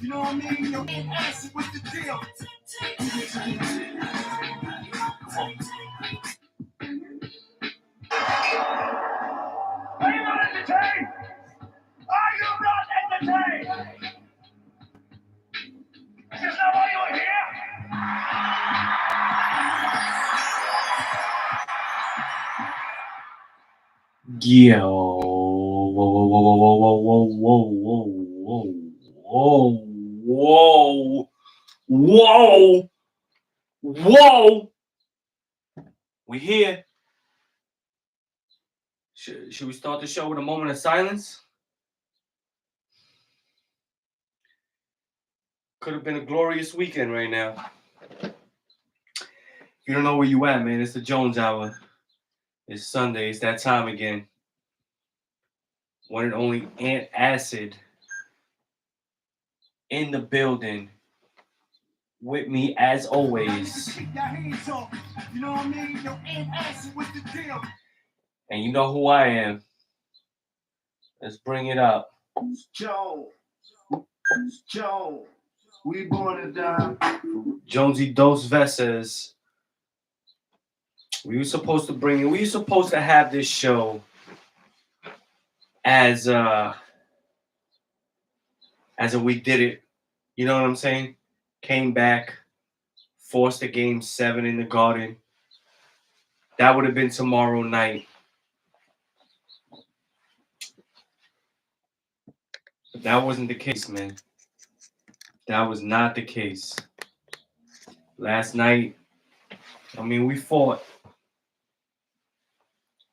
You know what I mean? Yo, and acid with the deal. Are you not entertained? Are you not entertained? Is this not why you are here? Yo, whoa, whoa, whoa, whoa, whoa, whoa, whoa, whoa, whoa. We here. Should we start the show with a moment of silence? Could have been a glorious weekend right now. You don't know where you at, man. It's the Jones Hour. It's Sunday. It's that time again. One and only Ant Acid in the building with me as always. You know what I mean? Yo, and acid with the deal. And you know who I am. Let's bring it up. Joe. We born and die. Jonesy Dos Veces. We were supposed to have this show as a we did it. You know what I'm saying? Came back, forced a game 7 in the Garden. That would have been tomorrow night. But that wasn't the case, man. That was not the case. Last night, I mean, we fought.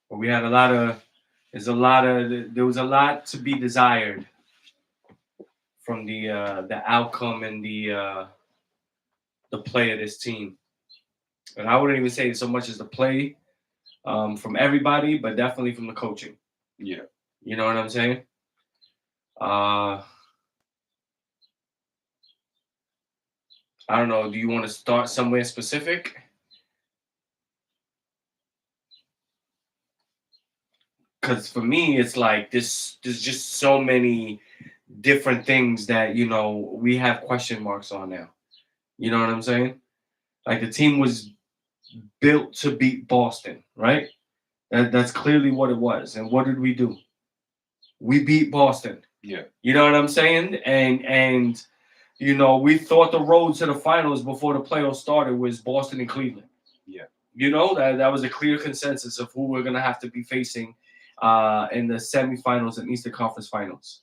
But we had there was a lot to be desired from the outcome and the play of this team. And I wouldn't even say so much as the play from everybody, but definitely from the coaching. Yeah. You know what I'm saying? I don't know. Do you want to start somewhere specific? Because for me, it's like there's just so many different things that, you know, we have question marks on now. You know what I'm saying? Like the team was built to beat Boston, right? That's clearly what it was. And what did we do? We beat Boston. Yeah. You know what I'm saying? And you know, we thought the road to the finals before the playoffs started was Boston and Cleveland. Yeah. You know, that was a clear consensus of who we're gonna have to be facing in the semifinals and Eastern Conference Finals.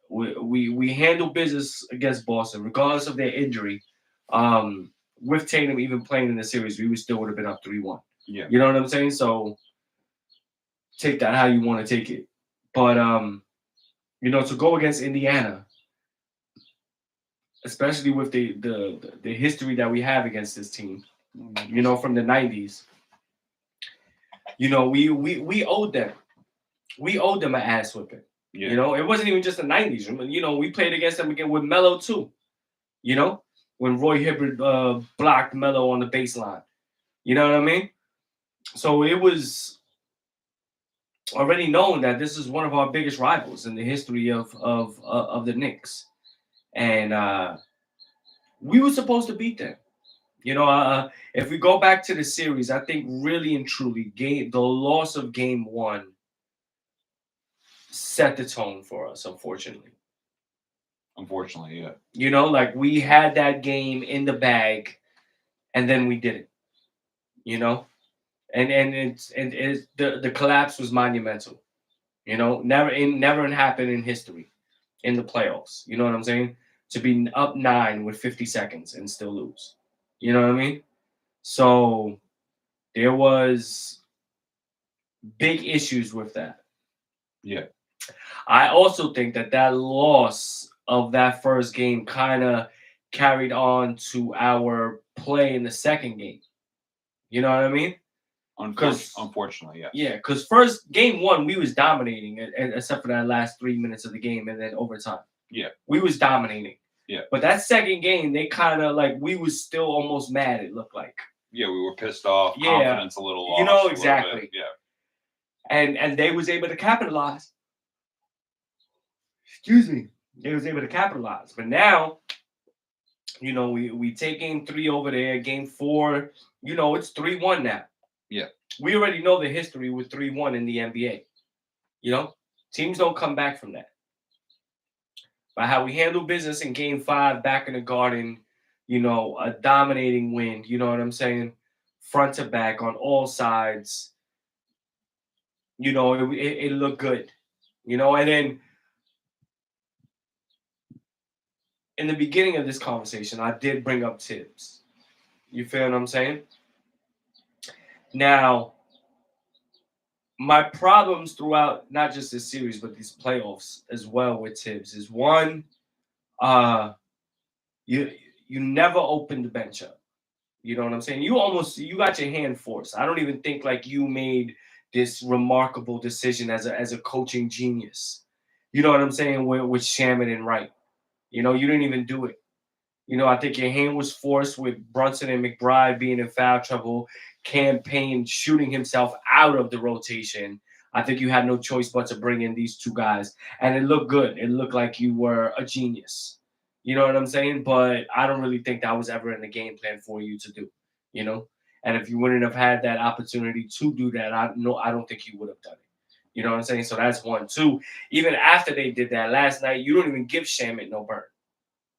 We handled business against Boston, regardless of their injury. With Tatum even playing in the series, we still would have been up 3-1. Yeah. You know what I'm saying? So take that how you want to take it. But you know, to go against Indiana, especially with the history that we have against this team, you know, from the 90s, you know, we owed them. We owed them an ass whipping. Yeah. You know, it wasn't even just the 90s. You know, we played against them again with Melo too. You know, when Roy Hibbert blocked Melo on the baseline. You know what I mean? So it was already known that this is one of our biggest rivals in the history of the Knicks, and we were supposed to beat them. You know, if we go back to the series, I think really and truly, the loss of Game 1 set the tone for us. Unfortunately, yeah. You know, like we had that game in the bag, and then we didn't. You know, and the collapse was monumental. You know, never happened in history in the playoffs. You know what I'm saying? To be up 9 with 50 seconds and still lose. You know what I mean? So there was big issues with that. Yeah. I also think that loss of that first game kind of carried on to our play in the second game. You know what I mean? Unfortunately, yeah. Yeah, because first Game 1 we was dominating, except for that last 3 minutes of the game and then overtime. Yeah, we was dominating. Yeah, but that second game they kind of like we was still almost mad. It looked like. Yeah, we were pissed off. Yeah. Confidence a little lost. You know exactly. Yeah, and they was able to capitalize. Excuse me. They was able to capitalize. But now, you know, we take game 3 over there, game 4, you know, it's 3-1 now. Yeah. We already know the history with 3-1 in the NBA. You know, teams don't come back from that. By how we handle business in game 5 back in the Garden, you know, a dominating win, you know what I'm saying? Front to back on all sides. You know, it looked good. You know, and then in the beginning of this conversation, I did bring up Tibbs. You feel what I'm saying? Now, my problems throughout not just this series but these playoffs as well with Tibbs is one, uh, you never opened the bench up. You know what I'm saying? You got your hand forced. I don't even think like you made this remarkable decision as a coaching genius. You know what I'm saying? With Shaman and Wright. You know, you didn't even do it. You know, I think your hand was forced with Brunson and McBride being in foul trouble, Campaign shooting himself out of the rotation. I think you had no choice but to bring in these two guys. And it looked good. It looked like you were a genius. You know what I'm saying? But I don't really think that was ever in the game plan for you to do, you know? And if you wouldn't have had that opportunity to do that, I don't think you would have done it. You know what I'm saying? So that's 1. 2, even after they did that last night, you don't even give Shaman no burn.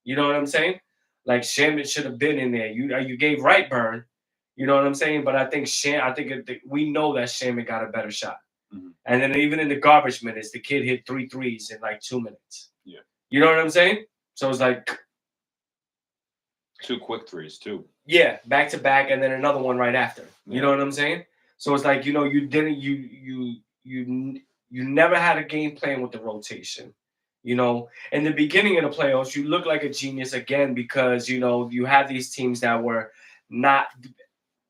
You know what I'm saying? Like Shaman should have been in there. You gave Wright burn. You know what I'm saying? But I think we know that Shaman got a better shot. Mm-hmm. And then even in the garbage minutes, the kid hit 3 threes in like 2 minutes. Yeah. You know what I'm saying? So it's like 2 quick threes too. Yeah, back to back, and then another one right after. You know what I'm saying? So it's like, you know, you never had a game plan with the rotation. You know, in the beginning of the playoffs, you look like a genius again because, you know, you had these teams that were not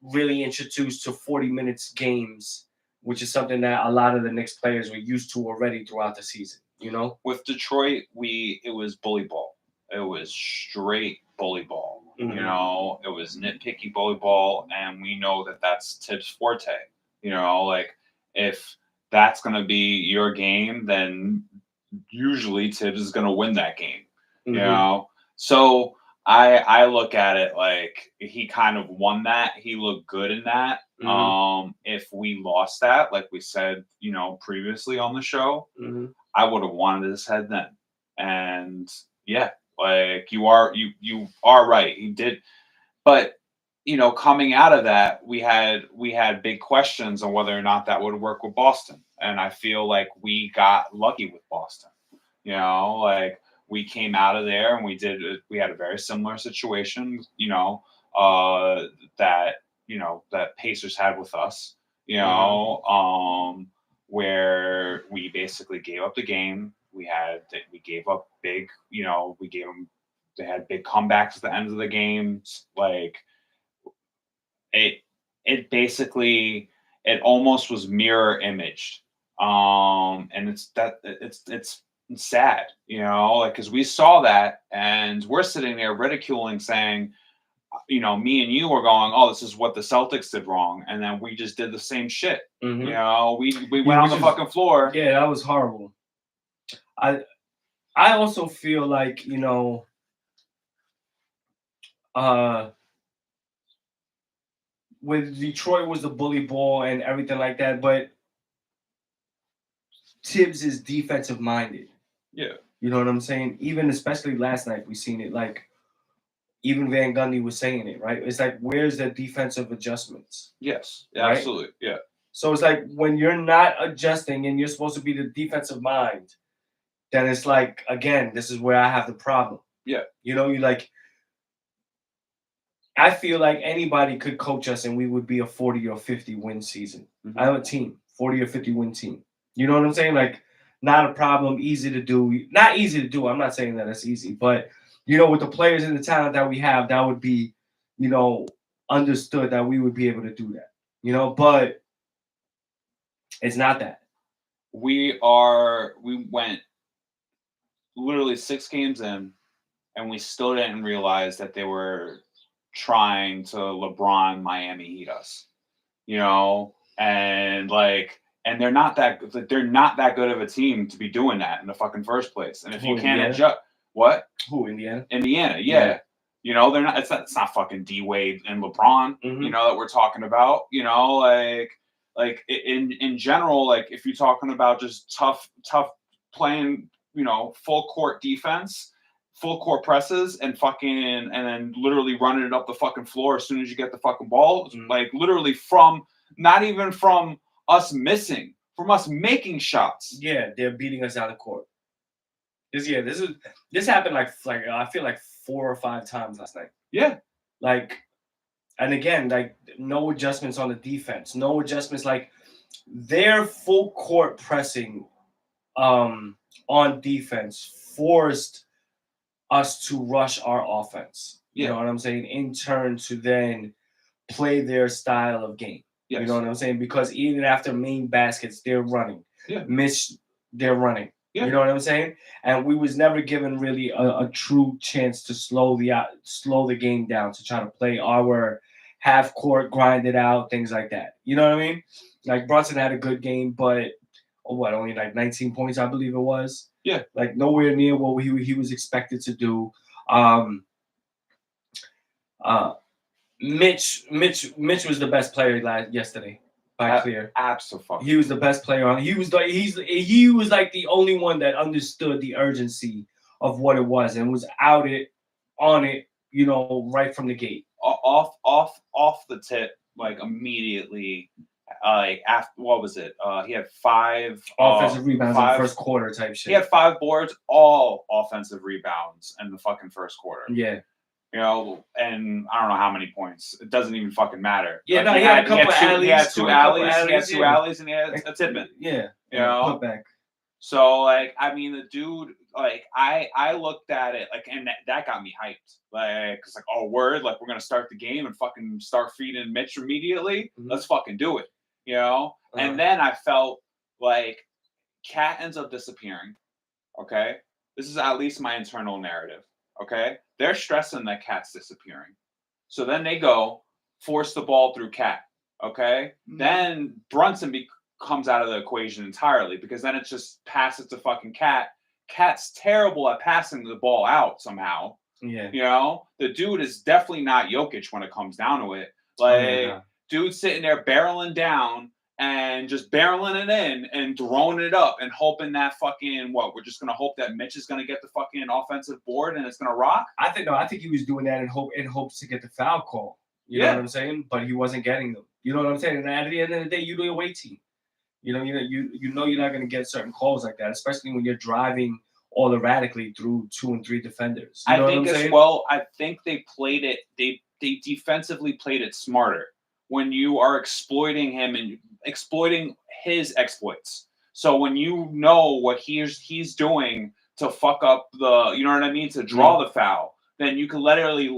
really introduced to 40 minutes games, which is something that a lot of the Knicks players were used to already throughout the season, you know? With Detroit, it was bully ball. It was straight bully ball. Mhm. You know, it was nitpicky bully ball, and we know that that's Tibbs' forte. You know, like if that's going to be your game, then usually Tibbs is going to win that game. You know, so I look at it like he kind of won that. He looked good in that. If we lost that, like we said, you know, previously on the show, I would have wanted his head then. And yeah, like you are right. He did, but you know, coming out of that, we had big questions on whether or not that would work with Boston. And I feel like we got lucky with Boston. You know, like we came out of there and we had a very similar situation, you know, that Pacers had with us, you know, where we basically gave up the game. We gave up big, you know, they had big comebacks at the end of the games. Like it basically, it almost was mirror imaged. And it's sad, you know, like, because we saw that and we're sitting there ridiculing, saying, you know, me and you were going, oh, this is what the Celtics did wrong, and then we just did the same shit. You know, we went on the fucking floor. Yeah, that was horrible. I also feel like, you know, with Detroit was the bully ball and everything like that, but Tibbs is defensive minded. Yeah. You know what I'm saying? Even especially last night, we seen it. Like, even Van Gundy was saying it, right? It's like, where's the defensive adjustments? Yes, right? Absolutely. Yeah. So it's like when you're not adjusting and you're supposed to be the defensive mind, then it's like, again, this is where I have the problem. Yeah. You know, I feel like anybody could coach us and we would be a 40 or 50 win season. I have a team, 40 or 50 win team. You know what I'm saying? Like, not a problem, easy to do. Not easy to do. I'm not saying that it's easy, but, you know, with the players and the talent that we have, that would be, you know, understood that we would be able to do that. You know, but it's not that. We went literally 6 games in, and we still didn't realize that they were trying to LeBron Miami Heat us, you know, and like and they're not that good of a team to be doing that in the fucking first place. And if you Who, can't Indiana? adjust, what Who, Indiana? Indiana, Yeah. you know they're not. It's not fucking D Wade and LeBron, Mhm. you know that we're talking about. You know, like in general, like if you're talking about just tough playing, you know, full court defense, full court presses, and fucking and then literally running it up the fucking floor as soon as you get the fucking ball, Mhm. like literally from not even from us missing, from us making shots. Yeah, they're beating us out of court. This happened like I feel like 4 or 5 times last night. Yeah, Like, and again, like no adjustments on the defense, no adjustments. Like their full court pressing on defense forced us to rush our offense. You know what I'm saying? In turn to then play their style of game. yes. You know what I'm saying? Because even after main baskets, they're running. Yeah. Miss, they're running. Yeah. You know what I'm saying? And we was never given really a true chance to slow the game down, to try to play our half court, grind it out, things like that. You know what I mean? Like Brunson had a good game, but only like 19 points, I believe it was. Yeah. Like nowhere near what he was expected to do. Mitch was the best player yesterday by clear. Absolutely. He was the best player on. He was like the only one that understood the urgency of what it was and was on it, you know, right from the gate. Off the tip, like immediately. Like after what was it? He had 5 offensive rebounds in the first quarter type shit. He had 5 boards, all offensive rebounds in the fucking first quarter. Yeah. You know, and I don't know how many points. It doesn't even fucking matter. Yeah, like, no, he had a couple alleys. He had 2 alleys, and he had a tip-in. Yeah. You know? Putback. So, like, I mean, the dude, like, I looked at it, like, and that got me hyped. Like, it's like, oh, word, like, we're going to start the game and fucking start feeding Mitch immediately. Mm-hmm. Let's fucking do it. You know? And then I felt like Cat ends up disappearing. Okay? This is at least my internal narrative. Okay? They're stressing that Cat's disappearing. So then they go force the ball through Cat. Okay? Mm-hmm. Then Brunson comes out of the equation entirely because then it's just pass it to fucking Cat. Cat's terrible at passing the ball out somehow. Yeah. You know? The dude is definitely not Jokic when it comes down to it. Like, dude's sitting there barreling down and just barreling it in and throwing it up and hoping that fucking we're just gonna hope that Mitch is gonna get the fucking offensive board and it's gonna rock. I think he was doing that in hopes to get the foul call. You know what I'm saying? But he wasn't getting them. You know what I'm saying? And at the end of the day, you're the away team. You know you're not gonna get certain calls like that, especially when you're driving all erratically through 2 and 3 defenders. You know what I'm saying? I think they played it. They defensively played it smarter when you are exploiting him and exploiting his exploits. So when you know what he's doing to fuck up the, you know what I mean, to draw the foul, then you can literally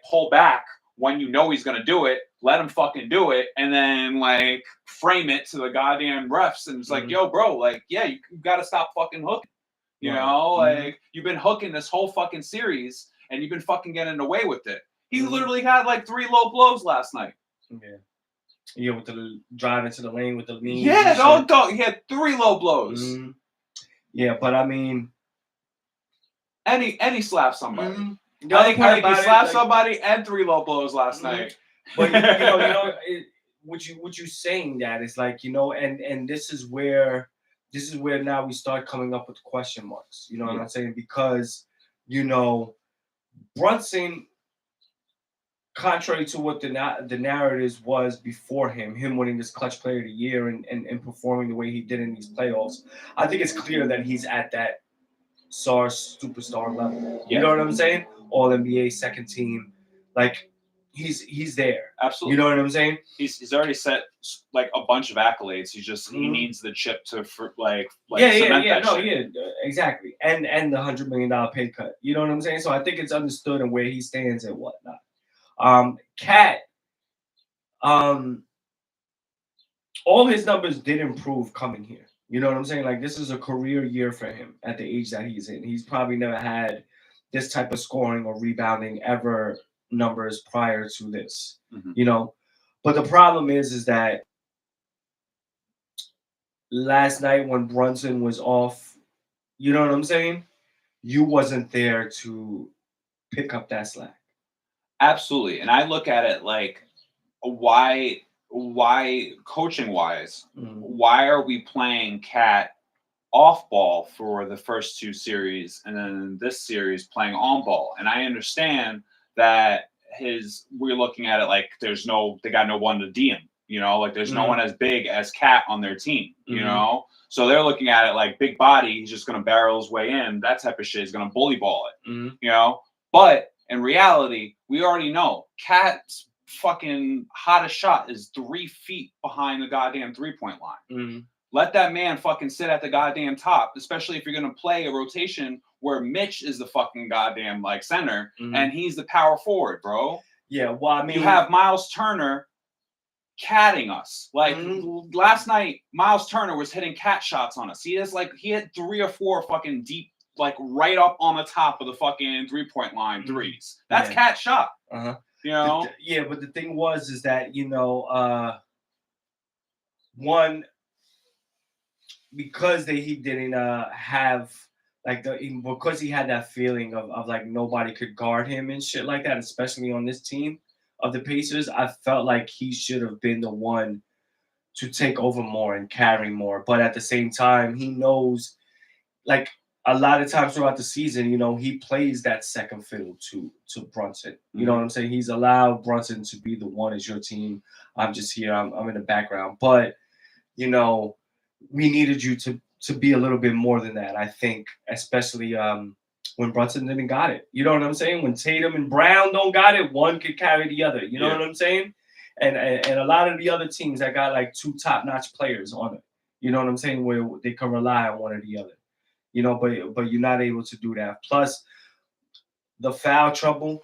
pull back when you know he's gonna do it, let him fucking do it, and then like frame it to the goddamn refs, and it's like, yo, bro, like, yeah, you gotta stop fucking hooking. You know, like you've been hooking this whole fucking series, and you've been fucking getting away with it. He literally had like 3 low blows last night. Yeah, with the drive into the lane with the lean. Yeah, don't. He had 3 low blows. Mm-hmm. Yeah, but I mean, and he slapped somebody. Mm-hmm. I think he slapped somebody and 3 low blows last night. But what you saying that is like, you know, and this is where now we start coming up with question marks. You know what I'm saying? Because, you know, Brunson, contrary to what the narratives was before him winning this clutch player of the year and performing the way he did in these playoffs, I think it's clear that he's at that superstar level. You know what I'm saying? All NBA, second team, like he's there. Absolutely. You know what I'm saying? He's already set like a bunch of accolades. He just he needs the chip to cement that shit. Exactly. And the $100 million pay cut. You know what I'm saying? So I think it's understood and where he stands and whatnot. Cat, all his numbers did improve coming here. You know what I'm saying? Like, this is a career year for him at the age that he's in. He's probably never had this type of scoring or rebounding ever numbers prior to this, you know? But the problem is that last night when Brunson was off, you know what I'm saying? You wasn't there to pick up that slack. Absolutely. And I look at it like, why coaching wise, Mhm. why are we playing Cat off ball for the first two series and then this series playing on ball? And I understand that we're looking at it like they got no one to D him, like there's no Mhm. one as big as Cat on their team, Mhm. so they're looking at it like big body, he's just going to barrel his way in, that type of shit, is going to bully ball it, Mhm. but in reality, we already know Cat's fucking hottest shot is 3 feet behind the goddamn 3-point line. Mhm. Let that man fucking sit at the goddamn top, especially if you're gonna play a rotation where Mitch is the fucking goddamn like center Mhm. and he's the power forward, bro. Yeah, well, I mean, You have Miles Turner catting us. Like last night, Miles Turner was hitting cat shots on us. He hit 3 or 4 fucking deep, like right up on the top of the fucking 3-point line threes. That's Yeah. cat shot. Uh-huh. Yeah, but the thing is that one, because he didn't have like because he had that feeling of like nobody could guard him and shit like that, especially on this team of the Pacers. I felt like he should have been the one to take over more and carry more. But at the same time, he knows, like, a lot of times throughout the season, he plays that second fiddle to Brunson. You know what I'm saying? He's allowed Brunson to be the one as your team. I'm just here. I'm in the background. But we needed you to be a little bit more than that. I think, especially when Brunson didn't got it. You know what I'm saying? When Tatum and Brown don't got it, one could carry the other. You know what I'm saying? And a lot of the other teams that got like 2 top-notch players on it. You know what I'm saying? Where they can rely on one or the other. But you're not able to do that. Plus, the foul trouble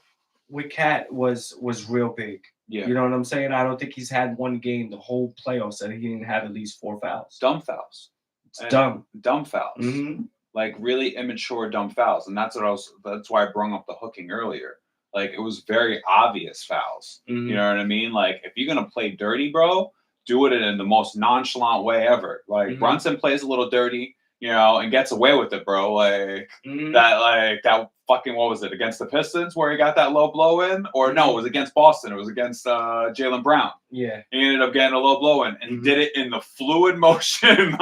with Cat was real big. Yeah. You know what I'm saying? I don't think he's had one game the whole playoffs that he didn't have at least 4 fouls. Dumb fouls. It's dumb. Dumb fouls. Mm-hmm. Like really immature dumb fouls. And that's why I brought up the hooking earlier. Like it was very obvious fouls. Mm-hmm. You know what I mean? Like if you're gonna play dirty, bro, do it in the most nonchalant way ever. Like Brunson plays a little dirty, and gets away with it, bro. Like that fucking, what was it, against the Pistons where he got that low blow in? Or no, it was against Boston. It was against Jaylen Brown. Yeah. He ended up getting a low blow in and did it in the fluid motion,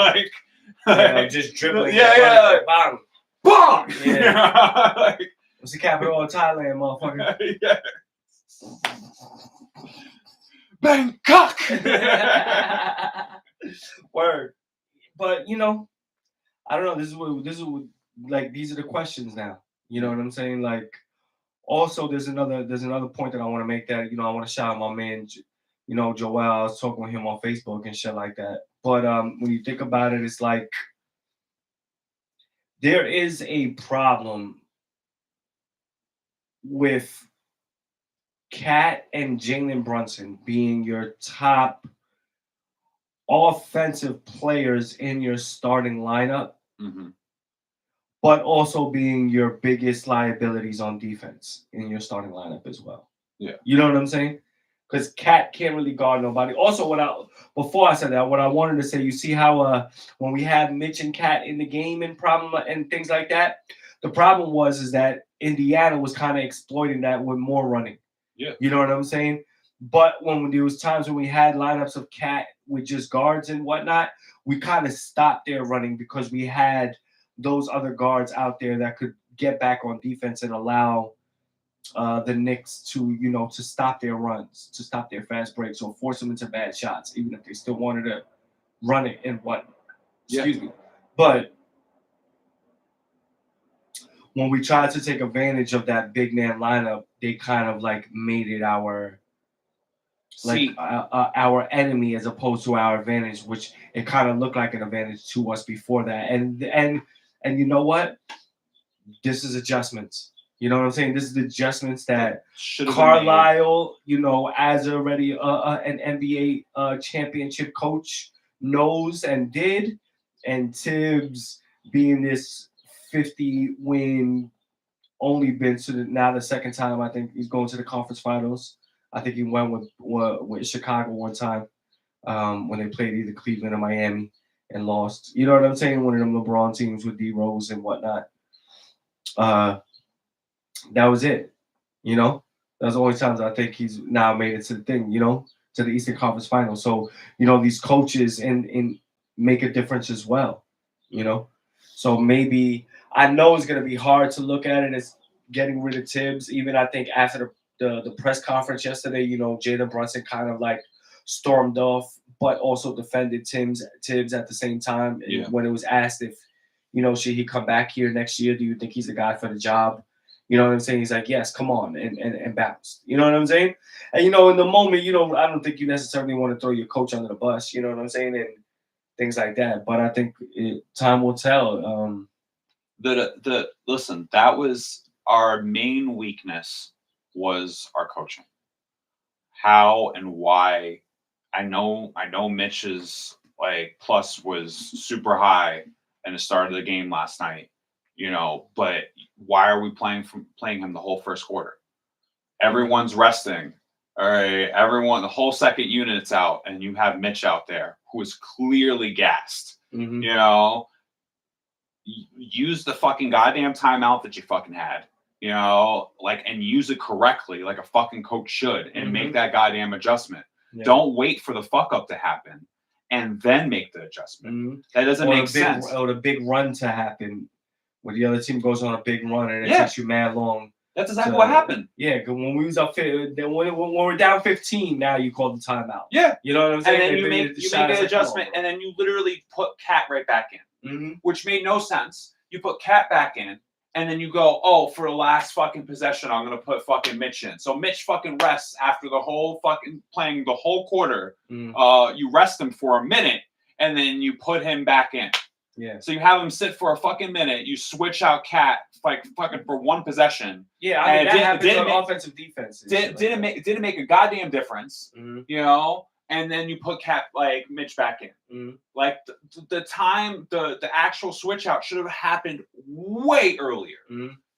just dribbling. Yeah. Bang. Bang! Yeah. What's the capital of Thailand, motherfucker? Yeah. Bangkok! Word. But I don't know. This is what like, these are the questions now. You know what I'm saying? Like, also there's another point that I want to make, that I want to shout out my man, Joel. I was talking with him on Facebook and shit like that. But when you think about it, it's like there is a problem with Cat and Jalen Brunson being your top offensive players in your starting lineup, but also being your biggest liabilities on defense in your starting lineup as well. Yeah. You know what I'm saying? Because Cat can't really guard nobody. Also, before I said that, what I wanted to say, you see how when we had Mitch and Cat in the game and things like that, the problem is that Indiana was kind of exploiting that with more running. Yeah. You know what I'm saying? But when there was times when we had lineups of Cat with just guards and whatnot, we kind of stopped their running because we had those other guards out there that could get back on defense and allow the Knicks to stop their runs, to stop their fast breaks, or force them into bad shots, even if they still wanted to run it and whatnot. Excuse me. But when we tried to take advantage of that big man lineup, they kind of like made it our enemy as opposed to our advantage, which it kind of looked like an advantage to us before that. And you know what? This is adjustments. You know what I'm saying? This is the adjustments that Carlisle, as already an NBA championship coach, knows and did, and Tibbs being this 50-win, only been to now the second time I think he's going to the conference finals. I think he went with Chicago one time when they played either Cleveland or Miami, and lost. You know what I'm saying? One of them LeBron teams with D Rose and whatnot. That was it. You know, that's the only times I think he's now made it to the thing. You know, to the Eastern Conference Finals. So these coaches and make a difference as well. You know, so maybe I know it's gonna be hard to look at it as getting rid of Tibbs. Even I think after the press conference yesterday, Jalen Brunson kind of like stormed off, but also defended Tibbs at the same time. Yeah. When it was asked if should he come back here next year? Do you think he's the guy for the job? You know what I'm saying? He's like, yes, come on, and bounce. You know what I'm saying? And in the moment, I don't think you necessarily want to throw your coach under the bus. You know what I'm saying? And things like that. But I think time will tell. Listen, that was our main weakness, was our coaching. How and why? I know Mitch's like plus was super high in the start of the game last night. But why are we playing him the whole first quarter? Everyone's resting. All right, everyone, the whole second unit's out, and you have Mitch out there who is clearly gassed. Mm-hmm. Use the fucking goddamn timeout that you fucking had. And use it correctly, like a fucking coach should, and make that goddamn adjustment. Yeah. Don't wait for the fuck up to happen and then make the adjustment. Mm-hmm. That doesn't make sense. Or the big run to happen. Where the other team goes on a big run and it takes you mad long. That's exactly what happened. Yeah, because when we was up, when we're down 15, now you call the timeout. Yeah, you know what I'm saying. And then you make an adjustment, and then you literally put Cat right back in, which made no sense. You put Cat back in, and then you go, oh, for the last fucking possession, I'm gonna put fucking Mitch in. So Mitch fucking rests after the whole fucking playing the whole quarter. You rest him for a minute, and then you put him back in. Yeah. So you have him sit for a fucking minute. You switch out Cat like fucking for one possession. Yeah, I mean that happens on offensive defense. Didn't make a goddamn difference. And then you put Mitch back in. Like the time, the actual switch out should have happened way earlier.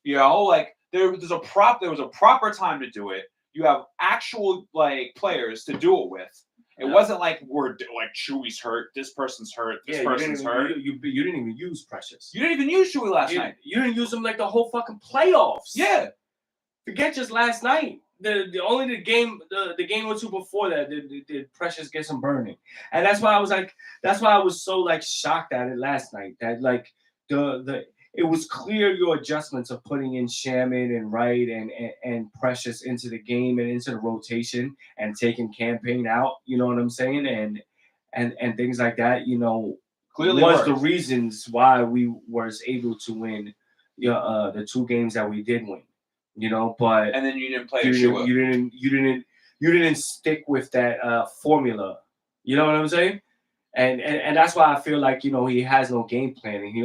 Like there was a proper time to do it. You have actual players to do it with. It wasn't like we're like Chewy's hurt, this person's hurt, this person's hurt. You didn't even use Precious. You didn't even use Chewy last night. You didn't use him like the whole fucking playoffs. Yeah. Forget just last night. The game or two before that did Precious get some burning. And that's why I was so like shocked at it last night. That like it was clear your adjustments of putting in Shaman and Wright and Precious into the game and into the rotation and taking Campaign out, you know what I'm saying? And things like that, clearly was the reasons why we was able to win the two games that we did win. But and then you didn't play you didn't stick with that formula. You know what I'm saying? And that's why I feel like, he has no game plan and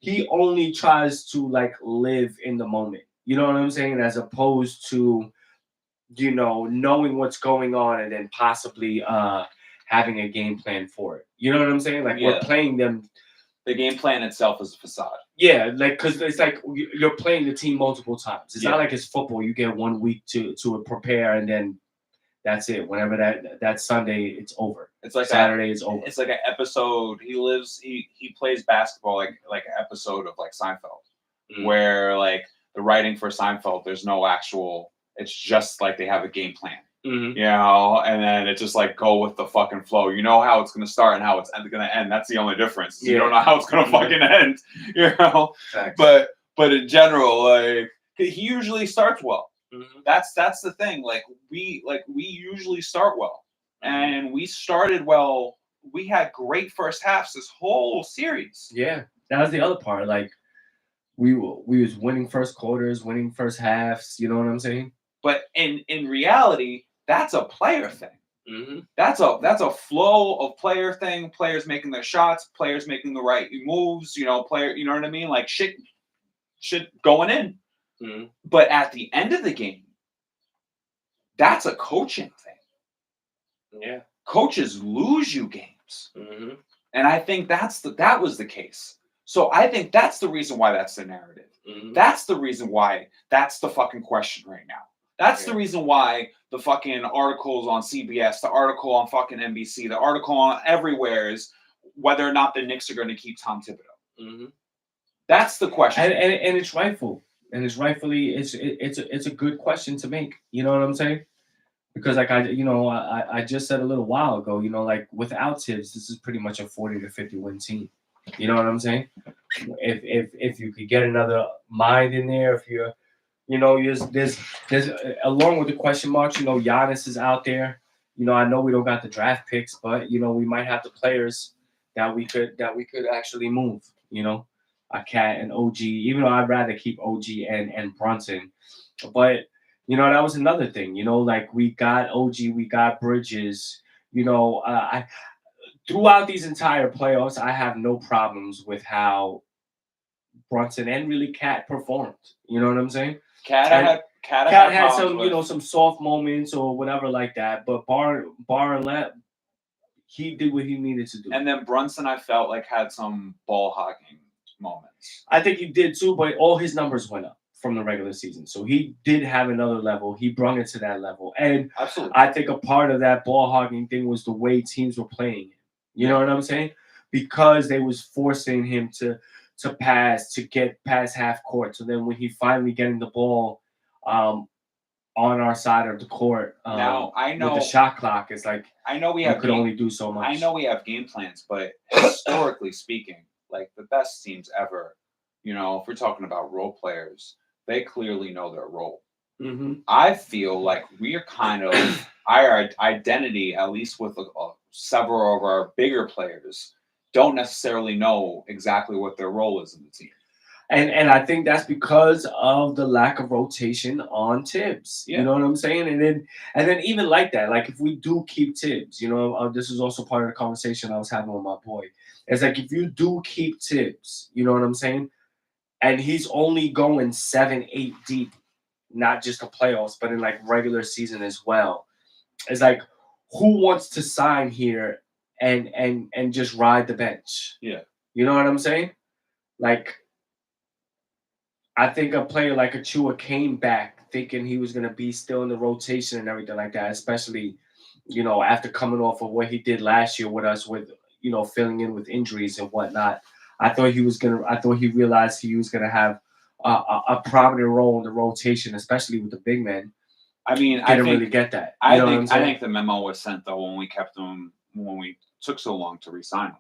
he only tries to like live in the moment. You know what I'm saying? As opposed to, knowing what's going on and then possibly having a game plan for it. You know what I'm saying? Like we're playing them. The game plan itself is a facade. Yeah, like because it's like you're playing the team multiple times. It's not like it's football. You get 1 week to prepare and then that's it. Whenever that Sunday, it's over. It's like Saturday is over. It's like an episode. He plays basketball like an episode of like Seinfeld, where like the writing for Seinfeld, there's no actual. It's just like they have a game plan, and then it's just like go with the fucking flow. You know how it's gonna start and how it's going to end. That's the only difference. You don't know how it's gonna fucking end. Facts. But in general, like he usually starts well. That's the thing. Like we usually start well, and we started well. We had great first halves this whole series. Yeah, that was the other part. Like we was winning first quarters, winning first halves. You know what I'm saying? But in reality, that's a player thing. That's a flow of player thing. Players making their shots, players making the right moves. You know what I mean? Like shit going in. But at the end of the game, that's a coaching thing. Yeah, coaches lose you games, and I think that was the case. So I think that's the reason why that's the narrative. That's the reason why that's the fucking question right now. That's the reason why the fucking articles on CBS, the article on fucking NBC, the article on everywhere is, whether or not the Knicks are going to keep Tom Thibodeau. Mm-hmm. That's the question. And it's rightful, and it's a good question to make. You know what I'm saying? Because like I just said a little while ago, like without Tibbs, this is pretty much a 40 to 50 win team. You know what I'm saying? If you could get another mind in there, if you're, there's along with the question marks, Giannis is out there. I know we don't got the draft picks, but we might have the players that we could actually move. A Cat and OG, even though I'd rather keep OG and Brunson, but that was another thing. Like we got OG, we got Bridges. I throughout these entire playoffs, I have no problems with how Brunson and really Cat performed. You know what I'm saying? Cat had some, some soft moments or whatever like that, but bar and let, he did what he needed to do. And then Brunson, I felt like had some ball hogging moments. I think he did too, but all his numbers went up from the regular season, so he did have another level. He brought it to that level, and absolutely, I think a part of that ball hogging thing was the way teams were playing. You know what I'm saying? Because they was forcing him to pass, to get past half court. So then when he finally getting the ball on our side of the court, now I know with the shot clock, it's like I know we could only do so much. I know we have game plans, but historically speaking, like the best teams ever, if we're talking about role players, they clearly know their role. Mm-hmm. I feel like we're kind of our identity, at least with several of our bigger players, don't necessarily know exactly what their role is in the team. And I think that's because of the lack of rotation on Tibbs. Yeah. You know what I'm saying? And then even like that, like if we do keep Tibbs, this is also part of the conversation I was having with my boy. It's like if you do keep Tibbs, you know what I'm saying? And he's only going 7-8 deep, not just the playoffs, but in like regular season as well. It's like, who wants to sign here and just ride the bench? Yeah. You know what I'm saying? Like, I think a player like Achua came back thinking he was going to be still in the rotation and everything like that, especially, after coming off of what he did last year with us with, filling in with injuries and whatnot. I thought he realized he was going to have a prominent role in the rotation, especially with the big men. I mean, I didn't really get that. I think the memo was sent though when we kept him, when we took so long to re-sign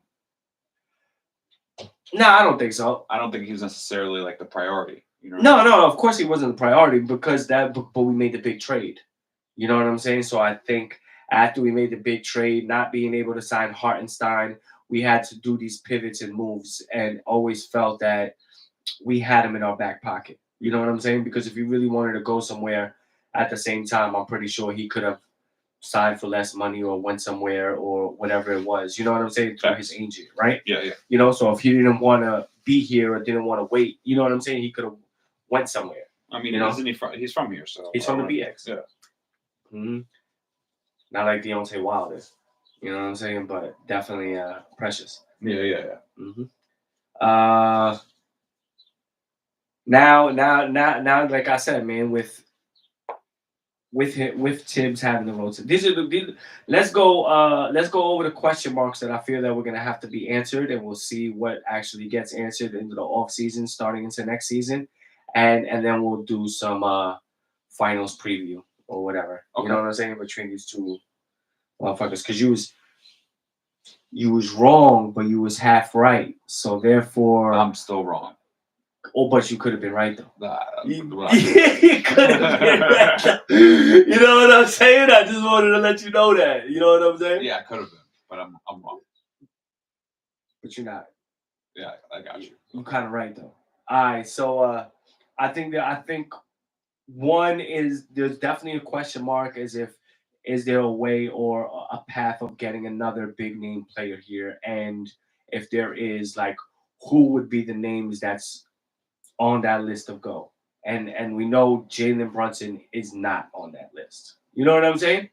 him. No, I don't think so. I don't think he was necessarily like the priority. No, of course he wasn't the priority but we made the big trade. You know what I'm saying? So I think after we made the big trade, not being able to sign Hartenstein, we had to do these pivots and moves and always felt that we had him in our back pocket. You know what I'm saying? Because if he really wanted to go somewhere at the same time, I'm pretty sure he could have signed for less money or went somewhere or whatever it was. You know what I'm saying? Through his agent, right? Yeah. So if he didn't want to be here or didn't want to wait, you know what I'm saying? He could have went somewhere. I mean, isn't he from? He's from here, so he's from the BX. Yeah. Mm-hmm. Not like Deontay Wilder, you know what I'm saying? But definitely precious. Yeah. Mm-hmm. Now, like I said, man, with Tibbs having the road, let's go over the question marks that I feel that we're gonna have to be answered, and we'll see what actually gets answered into the off season, starting into next season, and then we'll do some finals preview or whatever. Okay. You know what I'm saying, between these two motherfuckers, because you was wrong, but you was half right, so therefore I'm still wrong. Oh, but you could have been right though. You could have been right. You know what I'm saying? I just wanted to let you know that. You know what I'm saying? Yeah, I could have been, but I'm wrong. But you're not. Yeah, I got you. You're kind of right though. All right, so I think one is there's definitely a question mark is there a way or a path of getting another big name player here, and if there is, like, who would be the names that's on that list of go, and we know Jalen Brunson is not on that list. You know what I'm saying?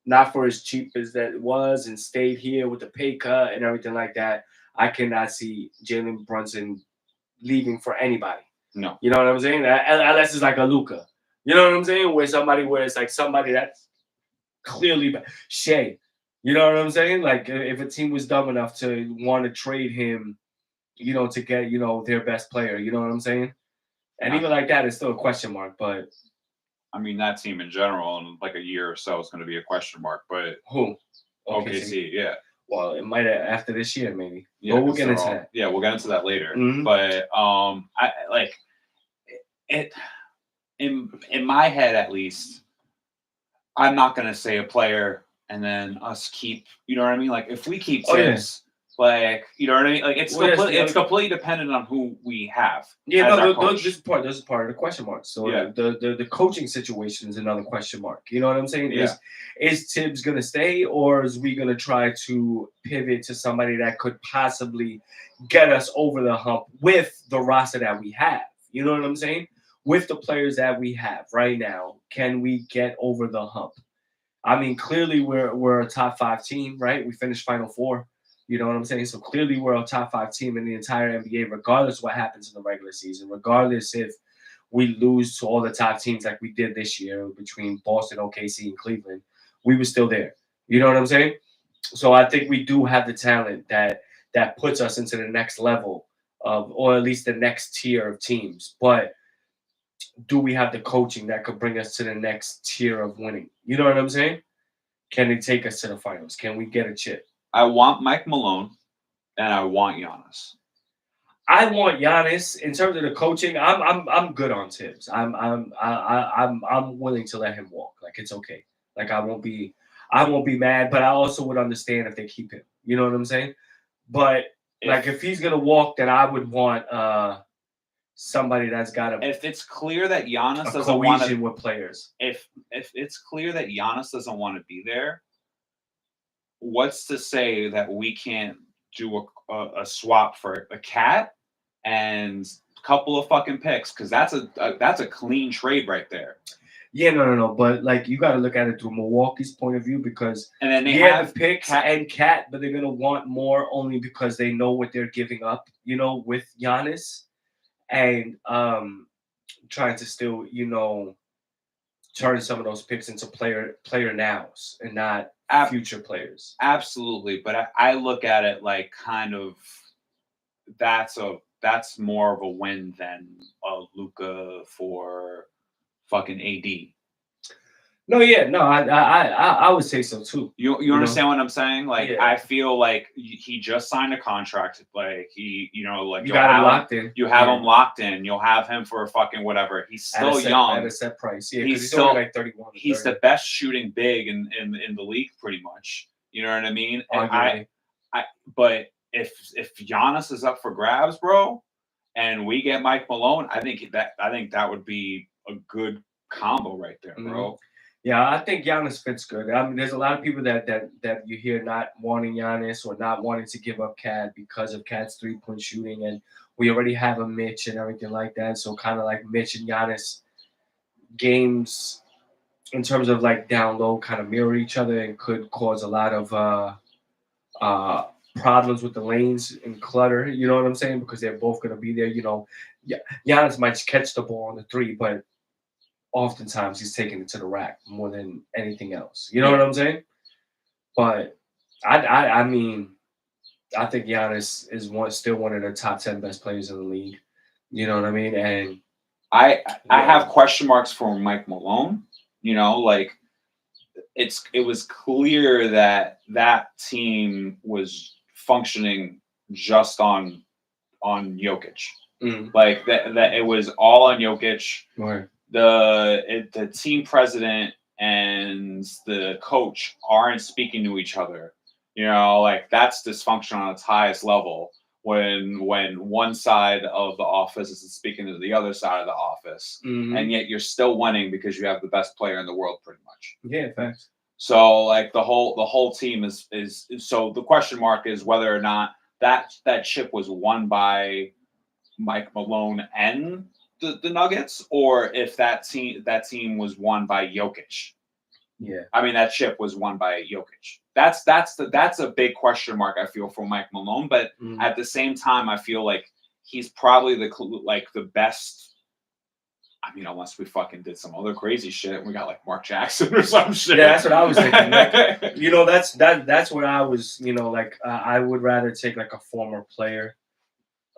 Not for as cheap as that was and stayed here with the pay cut and everything like that. I cannot see Jalen Brunson leaving for anybody. No. You know what I'm saying? Unless it's like a Luka. You know what I'm saying? Where it's like somebody that's clearly Shea. You know what I'm saying? Like if a team was dumb enough to want to trade him, to get their best player. You know what I'm saying? And Yeah. even like that, it's still a question mark. But I mean, that team in general, in like a year or so, is going to be a question mark. But who? OKC, yeah, Well, it might have after this year, maybe. yeah, But we'll 'cause get they're into all- that. Yeah, we'll get into that later. Mhm. But I like it in my head at least. I'm not going to say a player and then us keep. You know what I mean? Like if we keep Oh, yeah. Tibbs, like you know what I mean? Like Well, yes, it's completely dependent on who we have. Yeah, as no, our coach. this is part of the question mark. So Yeah. the coaching situation is another question mark. You know what I'm saying? Yeah. Is Tibbs gonna stay, or is we gonna try to pivot to somebody that could possibly get us over the hump with the roster that we have? You know what I'm saying? With the players that we have right now, can we get over the hump? I mean, clearly we're a top 5 team, right? We finished Final Four. You know what I'm saying? So clearly we're a top 5 team in the entire NBA, regardless of what happens in the regular season, regardless if we lose to all the top teams like we did this year between Boston, OKC, and Cleveland, we were still there. You know what I'm saying? So I think we do have the talent that puts us into the next level of, or at least the next tier of teams. But do we have the coaching that could bring us to the next tier of winning? You know what I'm saying? Can they take us to the finals? Can we get a chip? I want Mike Malone and I want Giannis. I want Giannis in terms of the coaching. I'm good on Tibbs. I'm willing to let him walk. Like it's okay. Like I won't be mad, but I also would understand if they keep him. You know what I'm saying? But if he's gonna walk, then I would want somebody that's got if it's clear that Giannis a doesn't want cohesion to, with players. if it's clear that Giannis doesn't want to be there, what's to say that we can't do a swap for a cat and a couple of fucking picks? Because that's a clean trade right there. Yeah, no. But like you got to look at it through Milwaukee's point of view because And then they have have the picks and Cat, but they're gonna want more only because they know what they're giving up. With Giannis and trying to still turn some of those picks into player nows and not future players. Absolutely, but I look at it like kind of that's more of a win than a Luka for fucking AD. No, yeah, no, I would say so too. You understand what I'm saying? Like Yeah. I feel like he just signed a contract. Like he, like you got him locked in. You have him locked in. You'll have him for a fucking whatever. He's still young at a set price. Yeah, he's still only like 31. He's the best shooting big in the league, pretty much. You know what I mean? And but if Giannis is up for grabs, bro, and we get Mike Malone, I think that would be a good combo right there, bro. Yeah, I think Giannis fits good. I mean, there's a lot of people that you hear not wanting Giannis or not wanting to give up Cat because of Cat's 3-point shooting, and we already have a Mitch and everything like that. So kind of like Mitch and Giannis games in terms of like down low kind of mirror each other and could cause a lot of problems with the lanes and clutter. You know what I'm saying? Because they're both going to be there. Giannis might catch the ball on the 3, but oftentimes he's taking it to the rack more than anything else. You know what I'm saying? But I mean, I think Giannis is still one of the top 10 best players in the league. You know what I mean? And I have question marks for Mike Malone. Like it was clear that team was functioning just on Jokic. Like that it was all on Jokic. Right. The team president and the coach aren't speaking to each other. Like that's dysfunction on its highest level when one side of the office isn't speaking to the other side of the office, and yet you're still winning because you have the best player in the world, pretty much. Yeah, thanks. So like the whole team is so the question mark is whether or not that chip was won by Mike Malone and the Nuggets, or if that team was won by Jokic. Yeah, I mean that chip was won by Jokic. That's a big question mark I feel for Mike Malone, but at the same time I feel like he's probably the best I mean, unless we fucking did some other crazy shit and we got like Mark Jackson or some shit. Yeah, that's what I was thinking. Like, you know, that's what I was. You know, like I would rather take like a former player,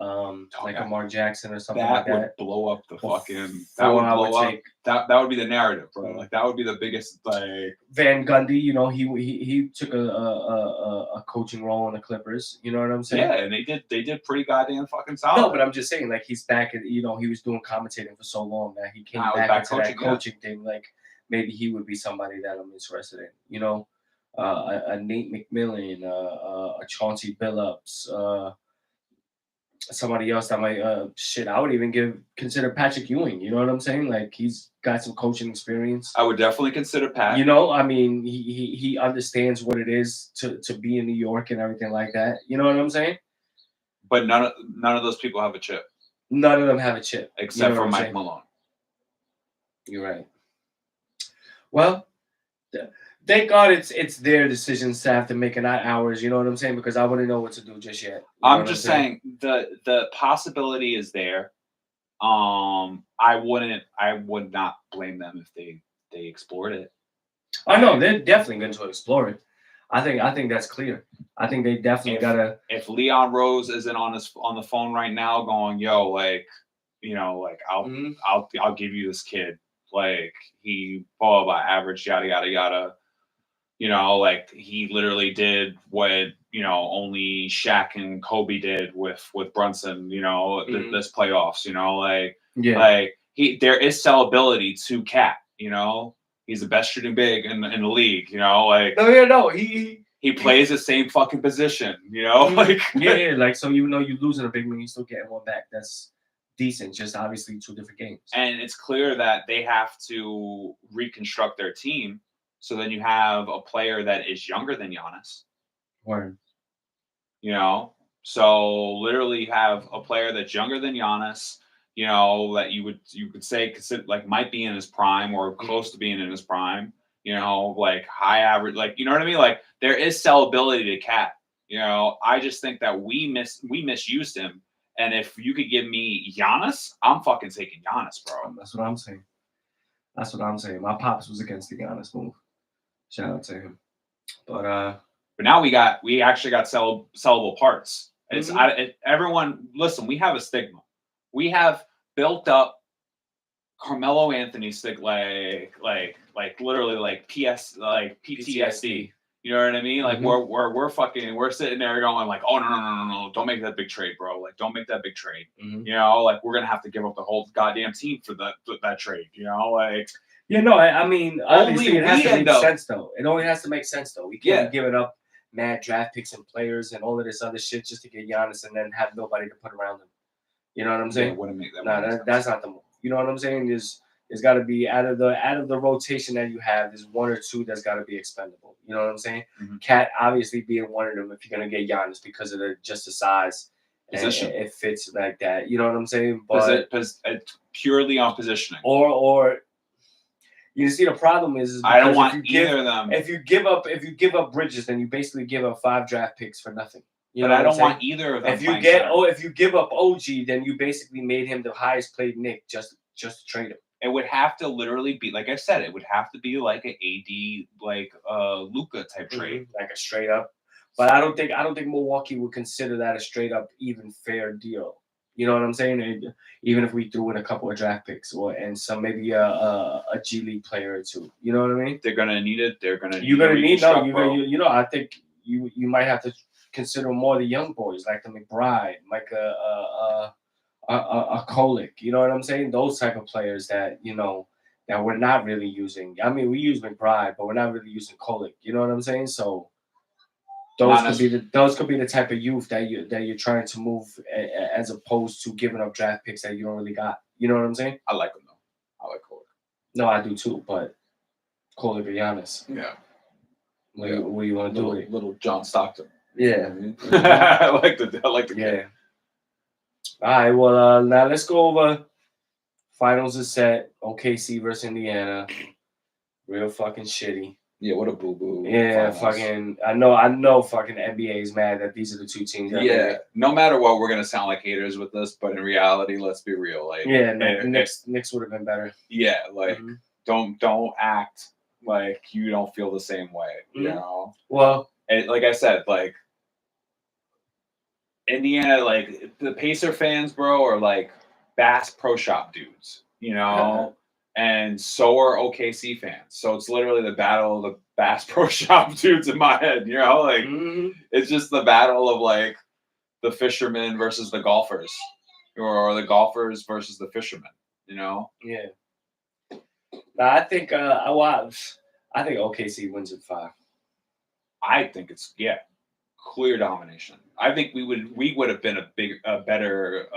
like yeah. a Mark Jackson or something That like would that. blow up the fucking. That Before would I blow up. take That would be the narrative, bro. Like that would be the biggest like. Van Gundy. You know, he took a coaching role in the Clippers. You know what I'm saying? Yeah, and they did pretty goddamn fucking solid. No, but I'm just saying, like, he's back at, you know, he was doing commentating for so long that he came Now he's back back into coaching, that coaching thing. Like, maybe he would be somebody that I'm interested in. You know, a Nate McMillan, a Chauncey Billups, somebody else that might, I would even consider Patrick Ewing. You know what I'm saying? Like, he's got some coaching experience. I would definitely consider Pat. You know, I mean, he understands what it is to be in New York and everything like that. You know what I'm saying? But none of those people have a chip. None of them have a chip. Except you know for Mike saying? Malone. You're right. Well, thank God it's their decisions to have to make it, not ours. You know what I'm saying? Because I wouldn't know what to do just yet. You know I'm what just saying the possibility is there. I would not blame them if they explored it. I know they're definitely going to explore it. I think that's clear. I think they definitely gotta. If Leon Rose isn't on the phone right now, going, yo, like, you know, like I'll give you this kid, like he blah blah average yada yada yada. You know, like he literally did what, you know, only Shaq and Kobe did with Brunson. You know, this playoffs. You know, like there is sellability to Cat. You know, he's the best shooting big in the league. You know, like he plays the same fucking position. You know, like like so even though you're losing a big man, you still getting one back. That's decent. Just obviously 2 different games. And it's clear that they have to reconstruct their team. So then you have a player that is younger than Giannis. Word. You know, so literally you have a player that's younger than Giannis. You know, that you could say like might be in his prime or close to being in his prime. You know, like high average, like you know what I mean. Like there is sellability to Cat. You know, I just think that we misused him. And if you could give me Giannis, I'm fucking taking Giannis, bro. That's what I'm saying. My pops was against the Giannis move. Shout out to him. But now we actually got sellable parts. It's everyone. Listen, we have a stigma. We have built up Carmelo Anthony like literally like PTSD. You know what I mean? Like we're sitting there going like, oh no, don't make that big trade, bro. Like don't make that big trade. You know, like we're gonna have to give up the whole goddamn team for that trade. You know, like. Yeah, no, I mean, obviously it has to make sense, though. It only has to make sense, though. We can't be giving up mad draft picks and players and all of this other shit just to get Giannis and then have nobody to put around him. You know what I'm saying? Yeah, wouldn't make that. No, that's not the move. You know what I'm saying? There's got to be out of the rotation that you have. There's 1 or 2 that's got to be expendable. You know what I'm saying? Cat obviously being one of them if you're gonna get Giannis because of the size. Position. It fits like that. You know what I'm saying? But it's purely on positioning. Or you see, the problem is I don't want either of them. If you give up Bridges, then you basically give up 5 draft picks for nothing. But I don't want either of them. If you give up OG, then you basically made him the highest paid Nick just to trade him. It would have to literally be, like I said, it would have to be like an AD, like Luka type trade, like a straight up. But I don't think Milwaukee would consider that a straight up even fair deal. You know what I'm saying? Even if we threw in a couple of draft picks and some maybe a G League player or 2. You know what I mean? They're gonna need it. You're gonna need I think you might have to consider more the young boys like the McBride, like a Kolick. You know what I'm saying? Those type of players that that we're not really using. I mean, we use McBride, but we're not really using Kolick. You know what I'm saying? So. Those could be the type of youth that you're trying to move as opposed to giving up draft picks that you don't really got. You know what I'm saying? I like them though. I like Kolick. No, I do too, but Kolick or Giannis. Yeah. What do you want to do with it? Little John Stockton. Yeah. I like the yeah. All right. Well, now let's go over. Finals is set. OKC versus Indiana. Real fucking shitty. Yeah, what a boo boo. Yeah, fucking. I know. Fucking NBA is mad that these are the two teams. That made Yeah, it. no matter what, we're gonna sound like haters with this, but in reality, let's be real. Like, Yeah, Knicks would have been better. yeah, like Mhm. don't act like you don't feel the same way. You Mhm. know, Well, and like I said, like Indiana, like the Pacer fans, bro, are like Bass Pro Shop dudes. You know. And so are OKC fans. So it's literally the battle of the Bass Pro Shop dudes in my head. You know, like mhm. it's just the battle of like the fishermen versus the golfers, or the golfers versus the fishermen. You know, Yeah. Nah, I think I think OKC wins in 5. I think it's clear domination. I think we would have been a better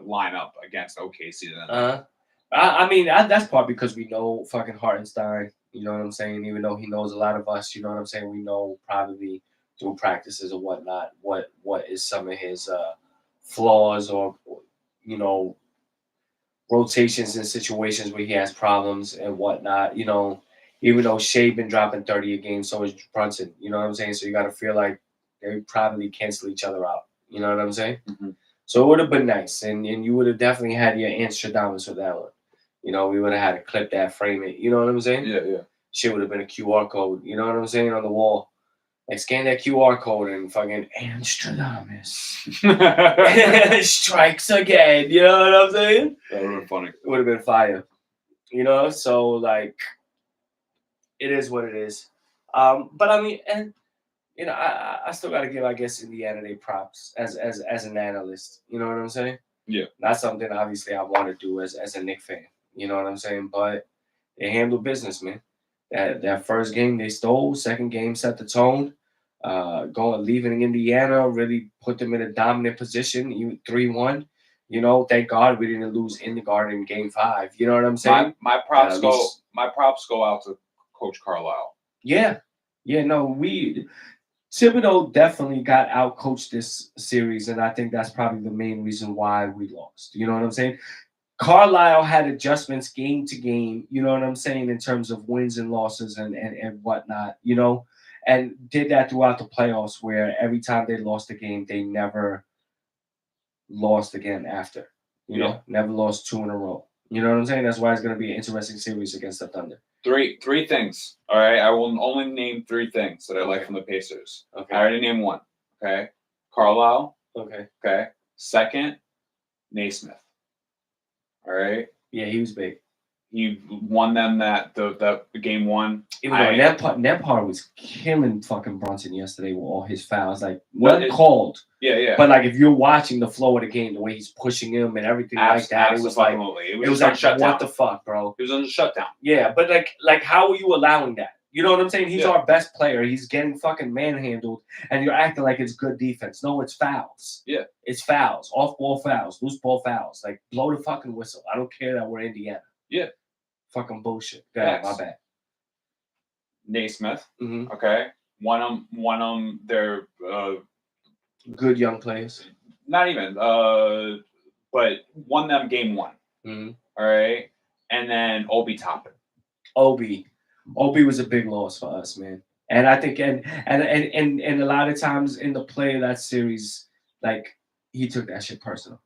lineup against OKC than I mean, that's part because we know fucking Hartenstein. You know what I'm saying? Even though he knows a lot of us, you know what I'm saying? We know probably through practices or whatnot what is some of his flaws or you know rotations in situations where he has problems and whatnot. You know, even though Shea been dropping 30 a game, so is Brunson. You know what I'm saying? So you got to feel like they probably cancel each other out. You know what I'm saying? Mhm. So it would have been nice, and you would have definitely had your Amstradamus with that one. You know, we would have had to clip that, frame it. You know what I'm saying? Yeah. Shit would have been a QR code. You know what I'm saying on the wall. Like scan that QR code and fucking Amstradamus strikes again. You know what I'm saying? That would have been funny. It would have been fire. You know, so like, it is what it is. But I mean, and you know, I still got to give, I guess, Indiana they props as an analyst. You know what I'm saying? Yeah. Not something obviously I want to do as a Knicks fan. You know what I'm saying? But they handle business, man. That first game they stole, second game set the tone. Leaving Indiana really put them in a dominant position. 3-1. You know, thank God we didn't lose in the Garden in Game 5. You know what I'm saying? My props go out to Coach Carlisle. Yeah. No, Thibodeau definitely got out coached this series, and I think that's probably the main reason why we lost. You know what I'm saying? Carlisle had adjustments game to game, you know what I'm saying, in terms of wins and losses and whatnot, you know, and did that throughout the playoffs where every time they lost a game, they never lost again after, you know, never lost 2 in a row. You know what I'm saying? That's why it's going to be an interesting series against the Thunder. Three things. All right. I will only name 3 things that I like from the Pacers. Okay. I already named 1. Okay. Carlisle. Okay. Okay. Second, Naismith. All right. Yeah, he was big. He won them the game 1. Even though Nembhard was killing fucking Brunson yesterday with all his fouls, like none called. Yeah. But like if you're watching the flow of the game, the way he's pushing him and everything like that, it was like what the fuck, bro? It was on the shutdown. Yeah, but like how are you allowing that? You know what I'm saying? He's our best player. He's getting fucking manhandled, and you're acting like it's good defense. No, it's fouls. Yeah, it's fouls, off ball fouls, loose ball fouls. Like blow the fucking whistle. I don't care that we're Indiana. Yeah. Fucking bullshit. Yeah, my bad. Naismith. Mm-hmm. Okay. One of them. They're good young players. Not even. But won them game 1. Mm-hmm. All right. And then Obi Toppin. Obi was a big loss for us, man. And I think and a lot of times in the play of that series, like he took that shit personal.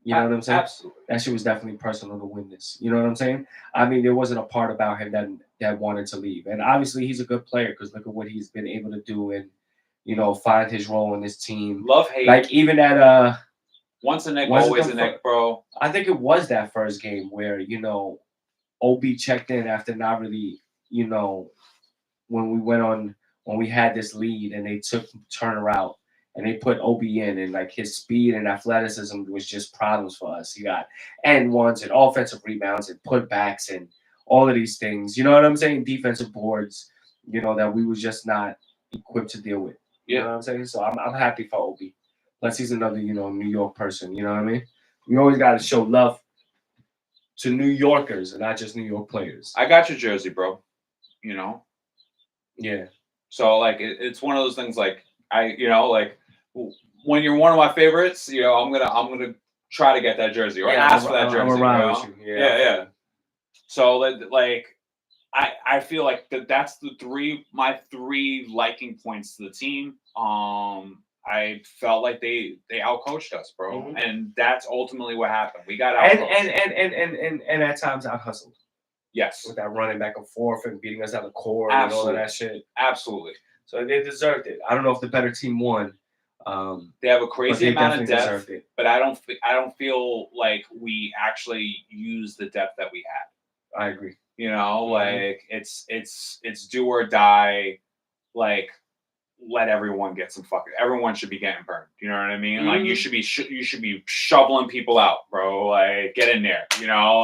You know what I'm saying? Absolutely. That shit was definitely personal to win this. You know what I'm saying? I mean, there wasn't a part about him that wanted to leave. And obviously he's a good player because look at what he's been able to do and, you know, find his role in this team. Love, hate. Like even at once a Knick, always a Knick, bro. I think it was that first game where, you know, Obi checked in after not really, you know, when we had this lead and they took Turner out. And they put Obi in, and like his speed and athleticism was just problems for us. He got N1s and offensive rebounds and putbacks and all of these things. You know what I'm saying? Defensive boards, you know, that we was just not equipped to deal with. You know what I'm saying? So I'm happy for Obi. Plus he's another, you know, New York person. You know what I mean? We always got to show love to New Yorkers and not just New York players. I got your jersey, bro. You know? Yeah. So like it's one of those things like when you're one of my favorites, you know, I'm gonna try to get that jersey or ask for that jersey. I'm around with you. Yeah. So like I feel like that's my three liking points to the team. I felt like they outcoached us, bro, Mhm. and that's ultimately what happened. We got And outcoached. and at times out hustled Yes, with that running back and forth and beating us out of court and all of that shit. absolutely. So they deserved it. I don't know if the better team won. They have a But crazy they amount of definitely depth, deserved it. but I don't feel like we actually use the depth that we had. I agree. You know, Mhm. like it's do or die. Like let everyone get some fucking. Everyone should be getting burned. You know what I mean? Like you Mhm. should be you should be shoveling people out, bro. Like get in there. You know,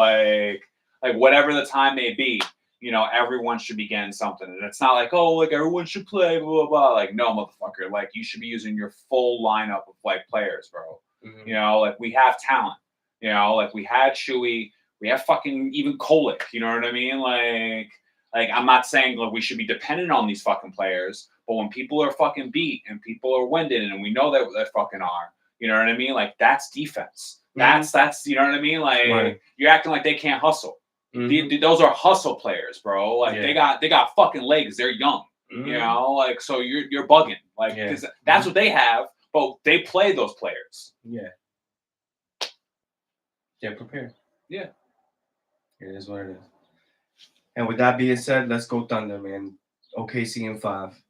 like whatever the time may be. You know, everyone should be getting something, and it's not like like everyone should play, blah blah blah. Like no, motherfucker. Like you should be using your full lineup of like players, bro. Mhm. You know, like we have talent. You know, like we had Chewy, we have fucking even Kolick. You know what I mean? Like I'm not saying like we should be dependent on these fucking players, but when people are fucking beat and people are winded, and we know that they fucking are, you know what I mean? Like that's defense. That's you know what I mean? Like Right. you're acting like they can't hustle. Mhm. Those are hustle players, bro. Like Yeah. they got fucking legs. They're young. You Mhm. know, like so you're bugging. Like Yeah. because that's what they have, but they play those players. Yeah. Get prepared. Yeah. It is what it is. And with that being said, let's go Thunder, man. OKC in 5.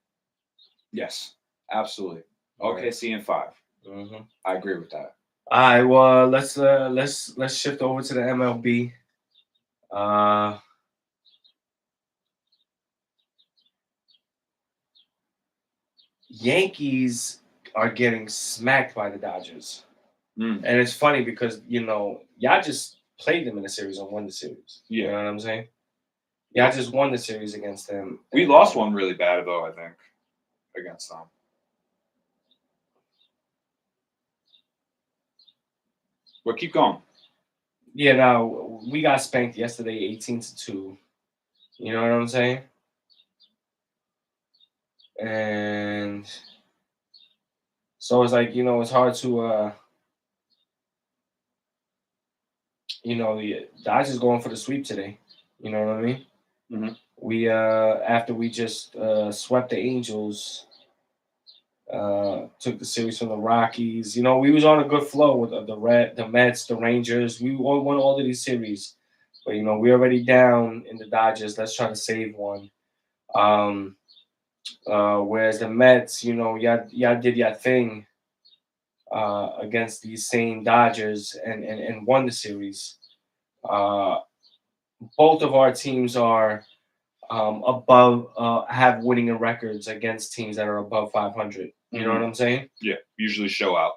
Yes. Absolutely. All right. OKC in 5. Mm-hmm. I agree with that. All right. Well, let's shift over to the MLB. Yankees are getting smacked by the Dodgers. Mm. And it's funny because, y'all just played them in the series and won the series. Yeah. You know what I'm saying? Y'all just won the series against them. We lost one really bad though, I think, against them. But keep going. Yeah, now we got spanked yesterday 18-2. You know what I'm saying? And so it's like, it's hard to the Dodgers going for the sweep today. You know what I mean? Mm-hmm. We after we just swept the Angels, took the series from the Rockies. We was on a good flow with the Mets, the Rangers. We won all of these series, but we already down in the Dodgers. Let's try to save one. Whereas the Mets, y'all did your thing against these same Dodgers and won the series. Both of our teams are above, have winning records against teams that are above 500. You know what I'm saying? Yeah. Usually show out.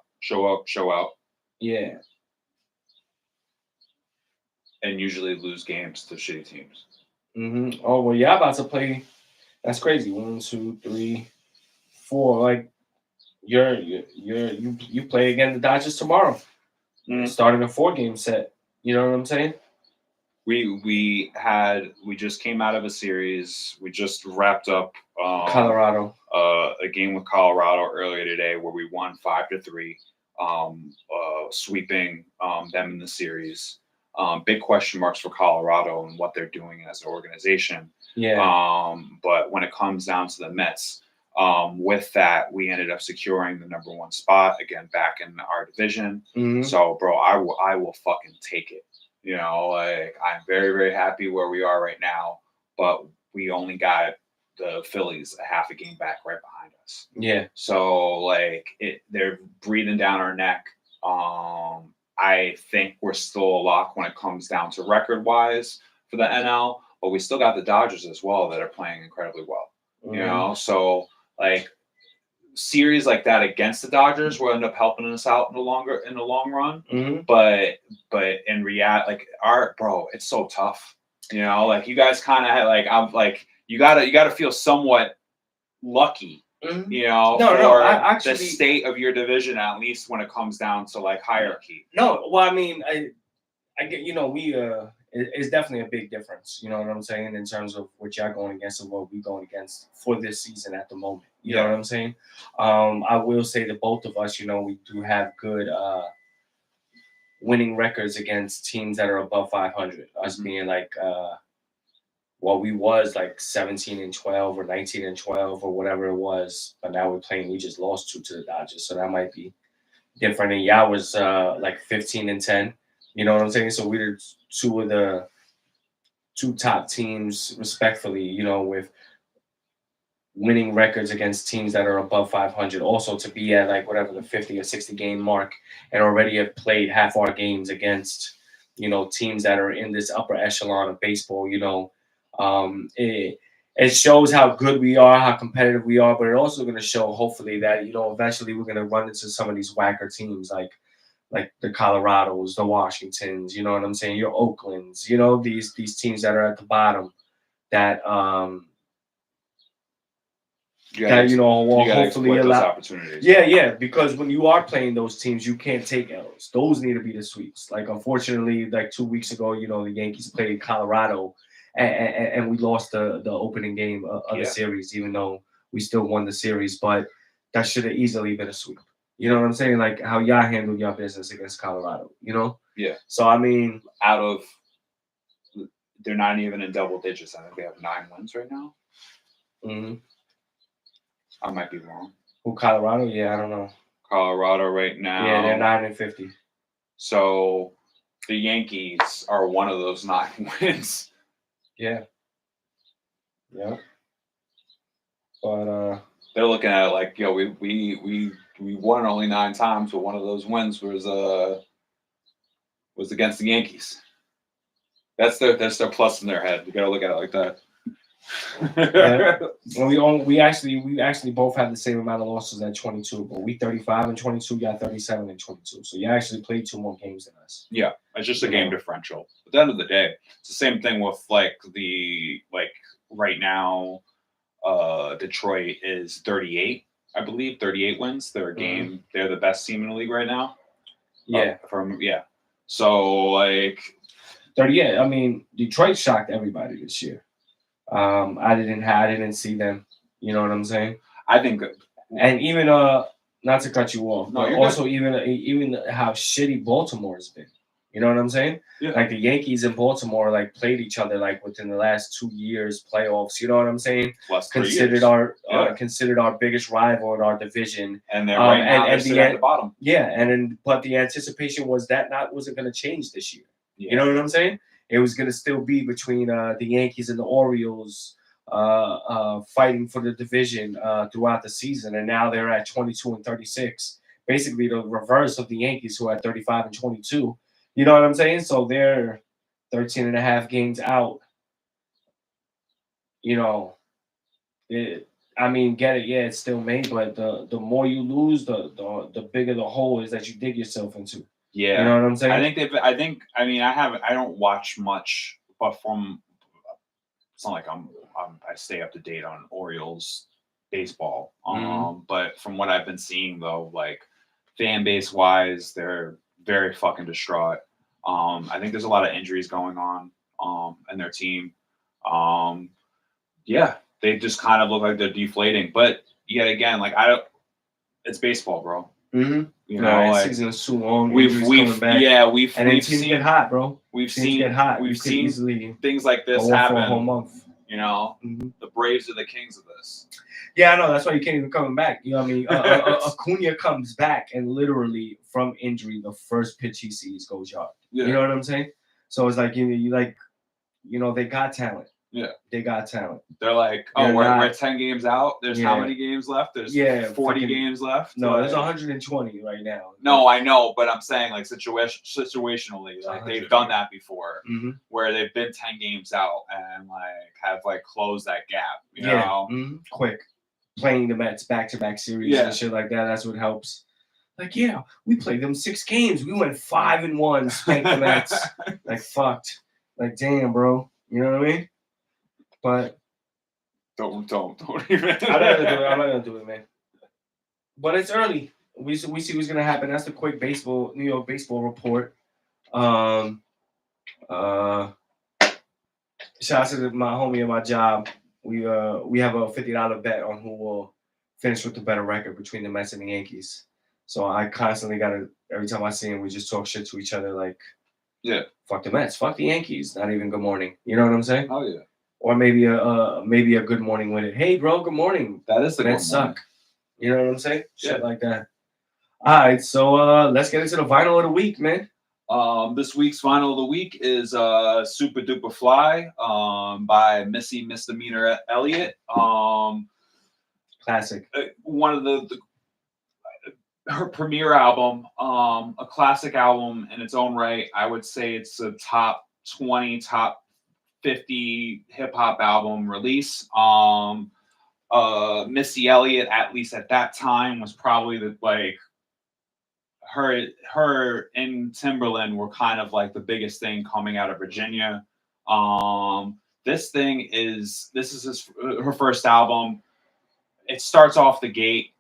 Yeah. And usually lose games to shitty teams. Mm-hmm. Oh well, y'all about to play. That's crazy. 1, 2, 3, 4. Like you play again the Dodgers tomorrow. Starting a 4-game set. You know what I'm saying? We just came out of a series. We just wrapped up Colorado. A game with Colorado earlier today where we won 5-3, sweeping them in the series. Big question marks for Colorado and what they're doing as an organization. Yeah. But when it comes down to the Mets, with that, we ended up securing the number 1 spot again back in our division. Mm-hmm. So, bro, I will fucking take it. Like I'm very, very happy where we are right now, but we only got the Phillies a half a game back right behind us. Yeah. So like they're breathing down our neck. I think we're still a lock when it comes down to record wise for the NL, but we still got the Dodgers as well that are playing incredibly well. Mm-hmm. So like series like that against the Dodgers will end up helping us out in the long run. Mm-hmm. But in reality, like it's so tough. Like you guys kind of like I'm like you gotta feel somewhat lucky. Mm-hmm. The state of your division, at least when it comes down to like hierarchy. No, well, I mean, I get, we it's definitely a big difference. You know what I'm saying, in terms of what y'all going against and what we going against for this season at the moment. You know what I'm saying? I will say that both of us, we do have good winning records against teams that are above 500. Us being like what we was like 17-12 or 19-12 or whatever it was, but now we're playing. We just lost 2 to the Dodgers, so that might be different. And y'all was like 15-10. You know what I'm saying? So we're two of the 2 top teams, respectfully. You know, with winning records against teams that are above 500. Also, to be at like whatever the 50 or 60 game mark, and already have played half our games against, you know, teams that are in this upper echelon of baseball. You know, it shows how good we are, how competitive we are, but it's also going to show, hopefully, that, you know, eventually we're going to run into some of these whacker teams like the Colorados, the Washingtons. You know what I'm saying? Your Oaklands. You know, these teams that are at the bottom that that, you know, will you gotta hopefully exploit those allow. opportunities. Yeah, because when you are playing those teams, you can't take L's. Those need to be the sweeps. Like, unfortunately, like 2 weeks ago, you know, the Yankees played Colorado, and we lost the opening game of the series, even though we still won the series. But that should have easily been a sweep. You know what I'm saying? Like how y'all handled your business against Colorado. You know? Yeah. So I mean, Out of, they're not even in double digits. I think they have 9 wins right now. mm-hmm. I might be wrong. Who, Colorado? Yeah, I don't know. Colorado right now. Yeah, they're 9-50. So the Yankees are one of those 9 wins. Yeah. Yeah. But they're looking at it like, yo, we won only 9 times, but one of those wins was against the Yankees. That's their plus in their head. You gotta look at it like that. Yeah. Well, we actually both had the same amount of losses at 22, but we 35-22, got 37-22. So you actually played 2 more games than us. Yeah, it's just a game differential. At the end of the day, it's the same thing with like right now, Detroit is 38, I believe, 38 wins. They're a game. They're the best team in the league right now. Yeah. So like 38. I mean, Detroit shocked everybody this year. I didn't see them. You know what I'm saying? I think, and even not to cut you off, no, but also even how shitty Baltimore has been. You know what I'm saying? Yeah. Like the Yankees and Baltimore like played each other like within the last 2 years playoffs. You know what I'm saying? Plus considered our biggest rival in our division. And they're right now they're sitting at the bottom. Yeah, but the anticipation was that wasn't going to change this year. Yeah. You know what I'm saying? It was going to still be between the Yankees and the Orioles fighting for the division throughout the season, and now they're at 22-36, basically the reverse of the Yankees, who are at 35-22. You know what I'm saying? So they're 13.5 games out. You know, get it? Yeah, it's still May, but the more you lose, the bigger the hole is that you dig yourself into. Yeah, you know what I'm saying. I don't watch much, but it's not like I stay up to date on Orioles baseball. But from what I've been seeing though, like fan base wise, they're very fucking distraught. I think there's a lot of injuries going on in their team. Yeah, they just kind of look like they're deflating. But yet again, like it's baseball, bro. Mm-hmm. You know, like season is too long. We've seen get hot, bro. We've seen easily things like this happen for a whole month. You know, the Braves are the kings of this. Yeah, I know. That's why you can't even come back. You know what I mean? Acuna comes back and literally from injury, the first pitch he sees goes yard. Yeah. You know what I'm saying? So it's like they got talent. Yeah, they got talent. They're like, we're 10 games out. There's how many games left? There's 40 games left. No, there's 120 right now. No, I know, but I'm saying like situationally, like they've done that before, where they've been 10 games out and like have like closed that gap. You know, quick playing the Mets back-to-back series and shit like that. That's what helps. Like, yeah, we played them 6 games. We went 5-1, spanked the Mets. Like, fucked. Like, damn, bro. You know what I mean? But don't even. I'm not gonna do it, man. But it's early. We see what's gonna happen. That's the quick New York baseball report. Shout out to my homie at my job. We have a $50 bet on who will finish with the better record between the Mets and the Yankees. So I constantly every time I see him, we just talk shit to each other like, yeah, fuck the Mets, fuck the Yankees. Not even good morning. You know what I'm saying? Oh yeah. or maybe a good morning with it. Hey, bro, good morning. That is the That good suck. morning. You know what I'm saying? Shit Yeah. like that. All right, so let's get into the vinyl of the week, man. This week's vinyl of the week is Super Duper Fly by Missy Misdemeanor Elliott. Classic. One of her premiere album, a classic album in its own right. I would say it's a top 20, top 50 hip hop album release. Missy Elliott, at least at that time, was probably the her and Timberland were kind of like the biggest thing coming out of Virginia. This is her first album. It starts off the gate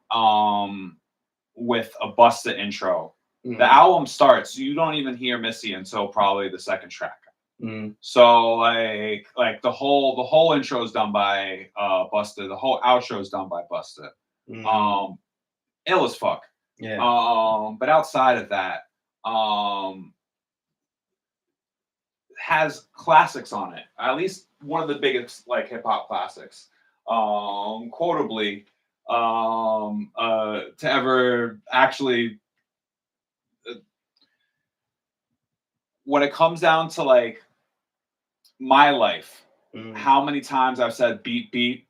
with a Busta intro. Mm. The album starts, you don't even hear Missy until probably the second track. Mm. So like the whole intro is done by Busta. The whole outro is done by Busta. Mm. Ill as fuck. Yeah. But outside of that, has classics on it. At least one of the biggest like hip hop classics. Quotably, to ever actually, when it comes down to like my life, how many times I've said beep beep,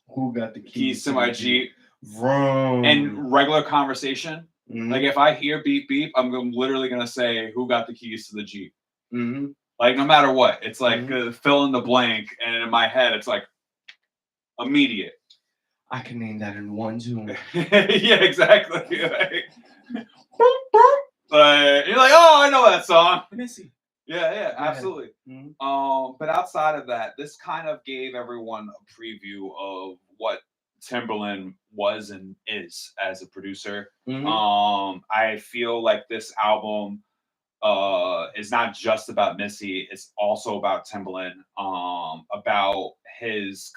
who got the keys to my Jeep, Vroom. in regular conversation. Like if I hear beep beep, I'm literally gonna say who got the keys to the Jeep. Like no matter what, it's like fill in the blank, and in my head it's like immediate. I can name that in one tune. Yeah, exactly. Like, you're like, oh, I know that song. Missy. Yeah, absolutely. But outside of that, this kind of gave everyone a preview of what Timberland was and is as a producer. I feel like this album is not just about Missy, it's also about Timberland, about his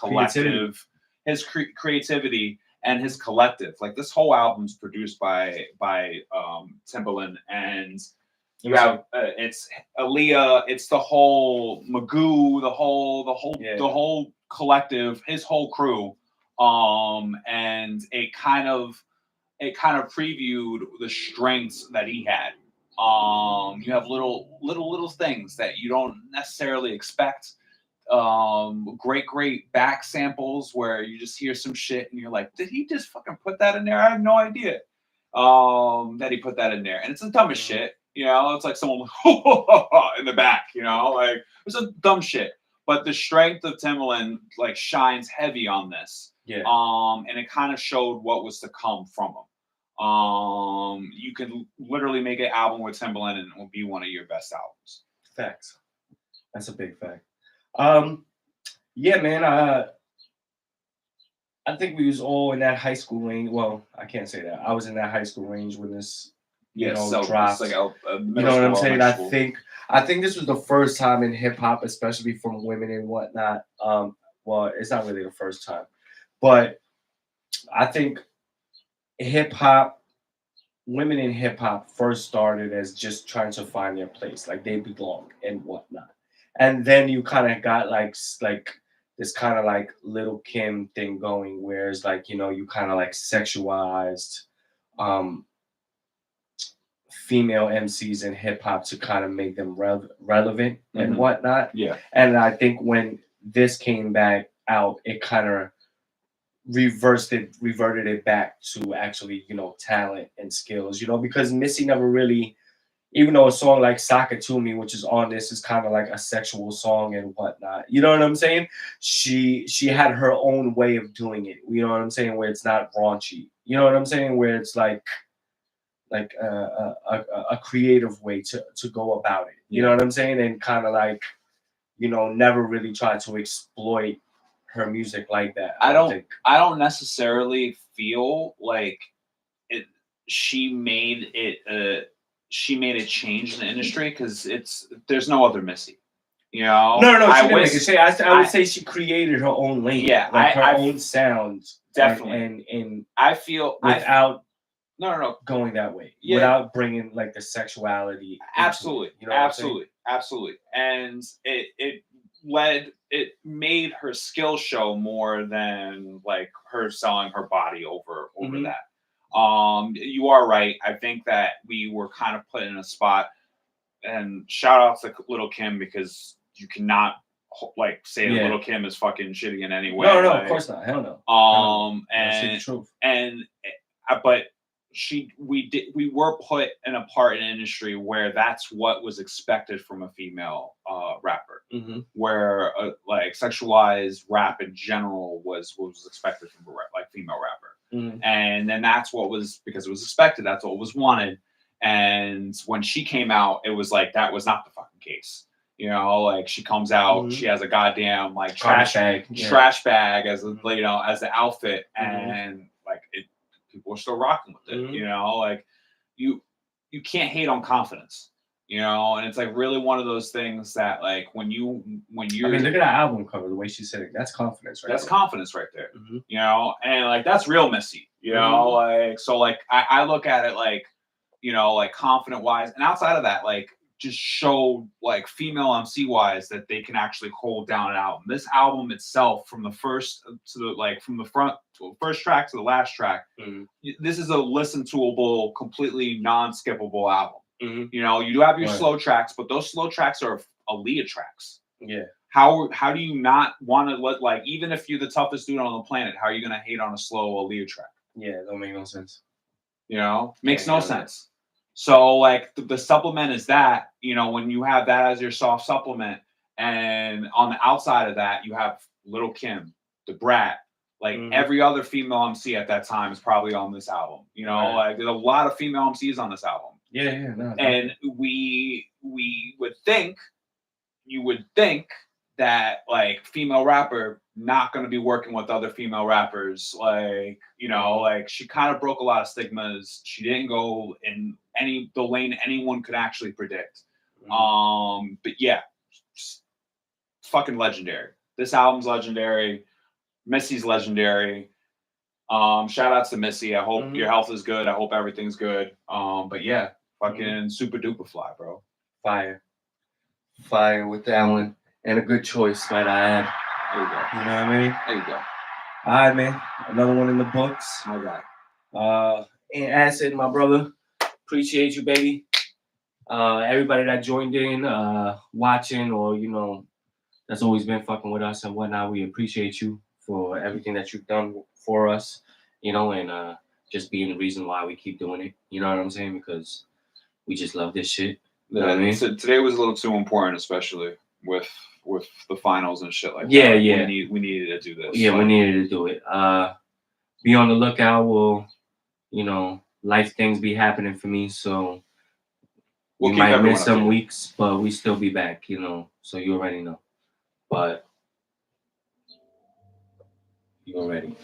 collective, his creativity and his collective. Like this whole album's produced by Timberland, and you have it's Aaliyah, it's the whole Magoo, the whole collective, his whole crew, and it kind of previewed the strengths that he had. You have little things that you don't necessarily expect. Great back samples where you just hear some shit and you're like, did he just fucking put that in there? I have no idea that he put that in there. And it's the dumbest shit. You know, it's like someone in the back, you know, like it's a dumb shit. But the strength of Timberland like shines heavy on this. Yeah. And it kind of showed what was to come from him. You can literally make an album with Timberland and it will be one of your best albums. Facts. That's a big fact. Yeah, man. I think we was all in that high school range. Well, I can't say that. I was in that high school range when this, dropped. Like you know what I'm saying? I think this was the first time in hip hop, especially from women and whatnot. Well, it's not really the first time, but I think women in hip hop first started as just trying to find their place, like they belong and whatnot. And then you kind of got like this kind of like Little Kim thing going, where it's like, you kind of like sexualized female MCs in hip hop to kind of make them relevant and whatnot. Yeah. And I think when this came back out, it kind of reverted it back to actually, talent and skills, because Missy never really, even though a song like Saka To Me, which is on this, is kind of like a sexual song and whatnot. You know what I'm saying? She had her own way of doing it. You know what I'm saying? Where it's not raunchy. You know what I'm saying? Where it's like a creative way to go about it. You know what I'm saying? And kind of like, never really try to exploit her music like that. I don't necessarily feel like she made a change in the industry, because there's no other Missy. No, she didn't make a change. I would say she created her own lane. Yeah, like her own sound. Definitely. And I feel without no going that way. Yeah. Without bringing like the sexuality. Absolutely. Absolutely. And it made her skill show more than like her selling her body over Mhm. that. You are right. I think that we were kind of put in a spot, and shout out to Little Kim, because you cannot like say that Yeah. Little Kim is fucking shitty in any way. No, like, of course not. Hell no. That's the and truth. but we were put in a part in an industry where that's what was expected from a female rapper, Mhm. where like sexualized rap in general was expected from a like female rapper. Mhm. And then that's what was, because it was expected, that's what was wanted. And when she came out, it was like that was not the fucking case. You know, like she comes out, Mhm. she has a goddamn like Trash bag. Yeah. trash bag as a, Mhm. you know, as the outfit, Mhm. and like it, people are still rocking with it. Mhm. You know, like you can't hate on confidence. You know, and it's like really one of those things that like when you're I mean, look at that album cover. The way she said it. That's confidence, right? that's there. confidence right there. Mhm. You know, and like that's real Missy. You know, like so like I look at it like, you know, like confident wise, and outside of that, like just show like female MC wise that they can actually hold down an album. This album itself, from the first to the like from the front to the first track to the last track, Mhm. this is a listen toable, completely non-skippable album. Mhm. You know, you do have your Right. slow tracks, but those slow tracks are Aaliyah tracks. Yeah. How do you not want to let, like, even if you're the toughest dude on the planet, how are you gonna hate on a slow Aaliyah track? Yeah. It don't make no sense. You know, makes Yeah, no yeah. sense. So like the supplement is that, you know, when you have that as your soft supplement, and on the outside of that you have Little Kim, the Brat, like Mhm. every other female MC at that time is probably on this album. You know, Right. like there's a lot of female MCs on this album, Yeah. Yeah. No. and we would think, you would think that like female rapper not going to be working with other female rappers, like, you know, like she kind of broke a lot of stigmas. She didn't go in the lane anyone could actually predict. Mhm. But yeah, just fucking legendary. This album's legendary. Missy's legendary. Shout outs to Missy. I hope Mhm. your health is good. I hope everything's good. But yeah, fucking super duper fly, bro. Fire with that one, and a good choice, might I add. There you go. You know what I mean? There you go. All right, man. Another one in the books. My guy. And Acid, my brother. Appreciate you, baby. Everybody that joined in, watching, or you know, that's always been fucking with us and whatnot. We appreciate you for everything that you've done for us, you know, and just being the reason why we keep doing it. You know what I'm saying? Because we just love this shit. You know what I mean? So today was a little too important, especially with the finals and shit like Yeah, that. yeah. We needed to do this. Yeah, we Like, needed to do it. Be on the lookout. We'll, you know, life things be happening for me, so We'll we keep might everyone miss some updated. weeks, but we still be back, you know. So you already know. But you already.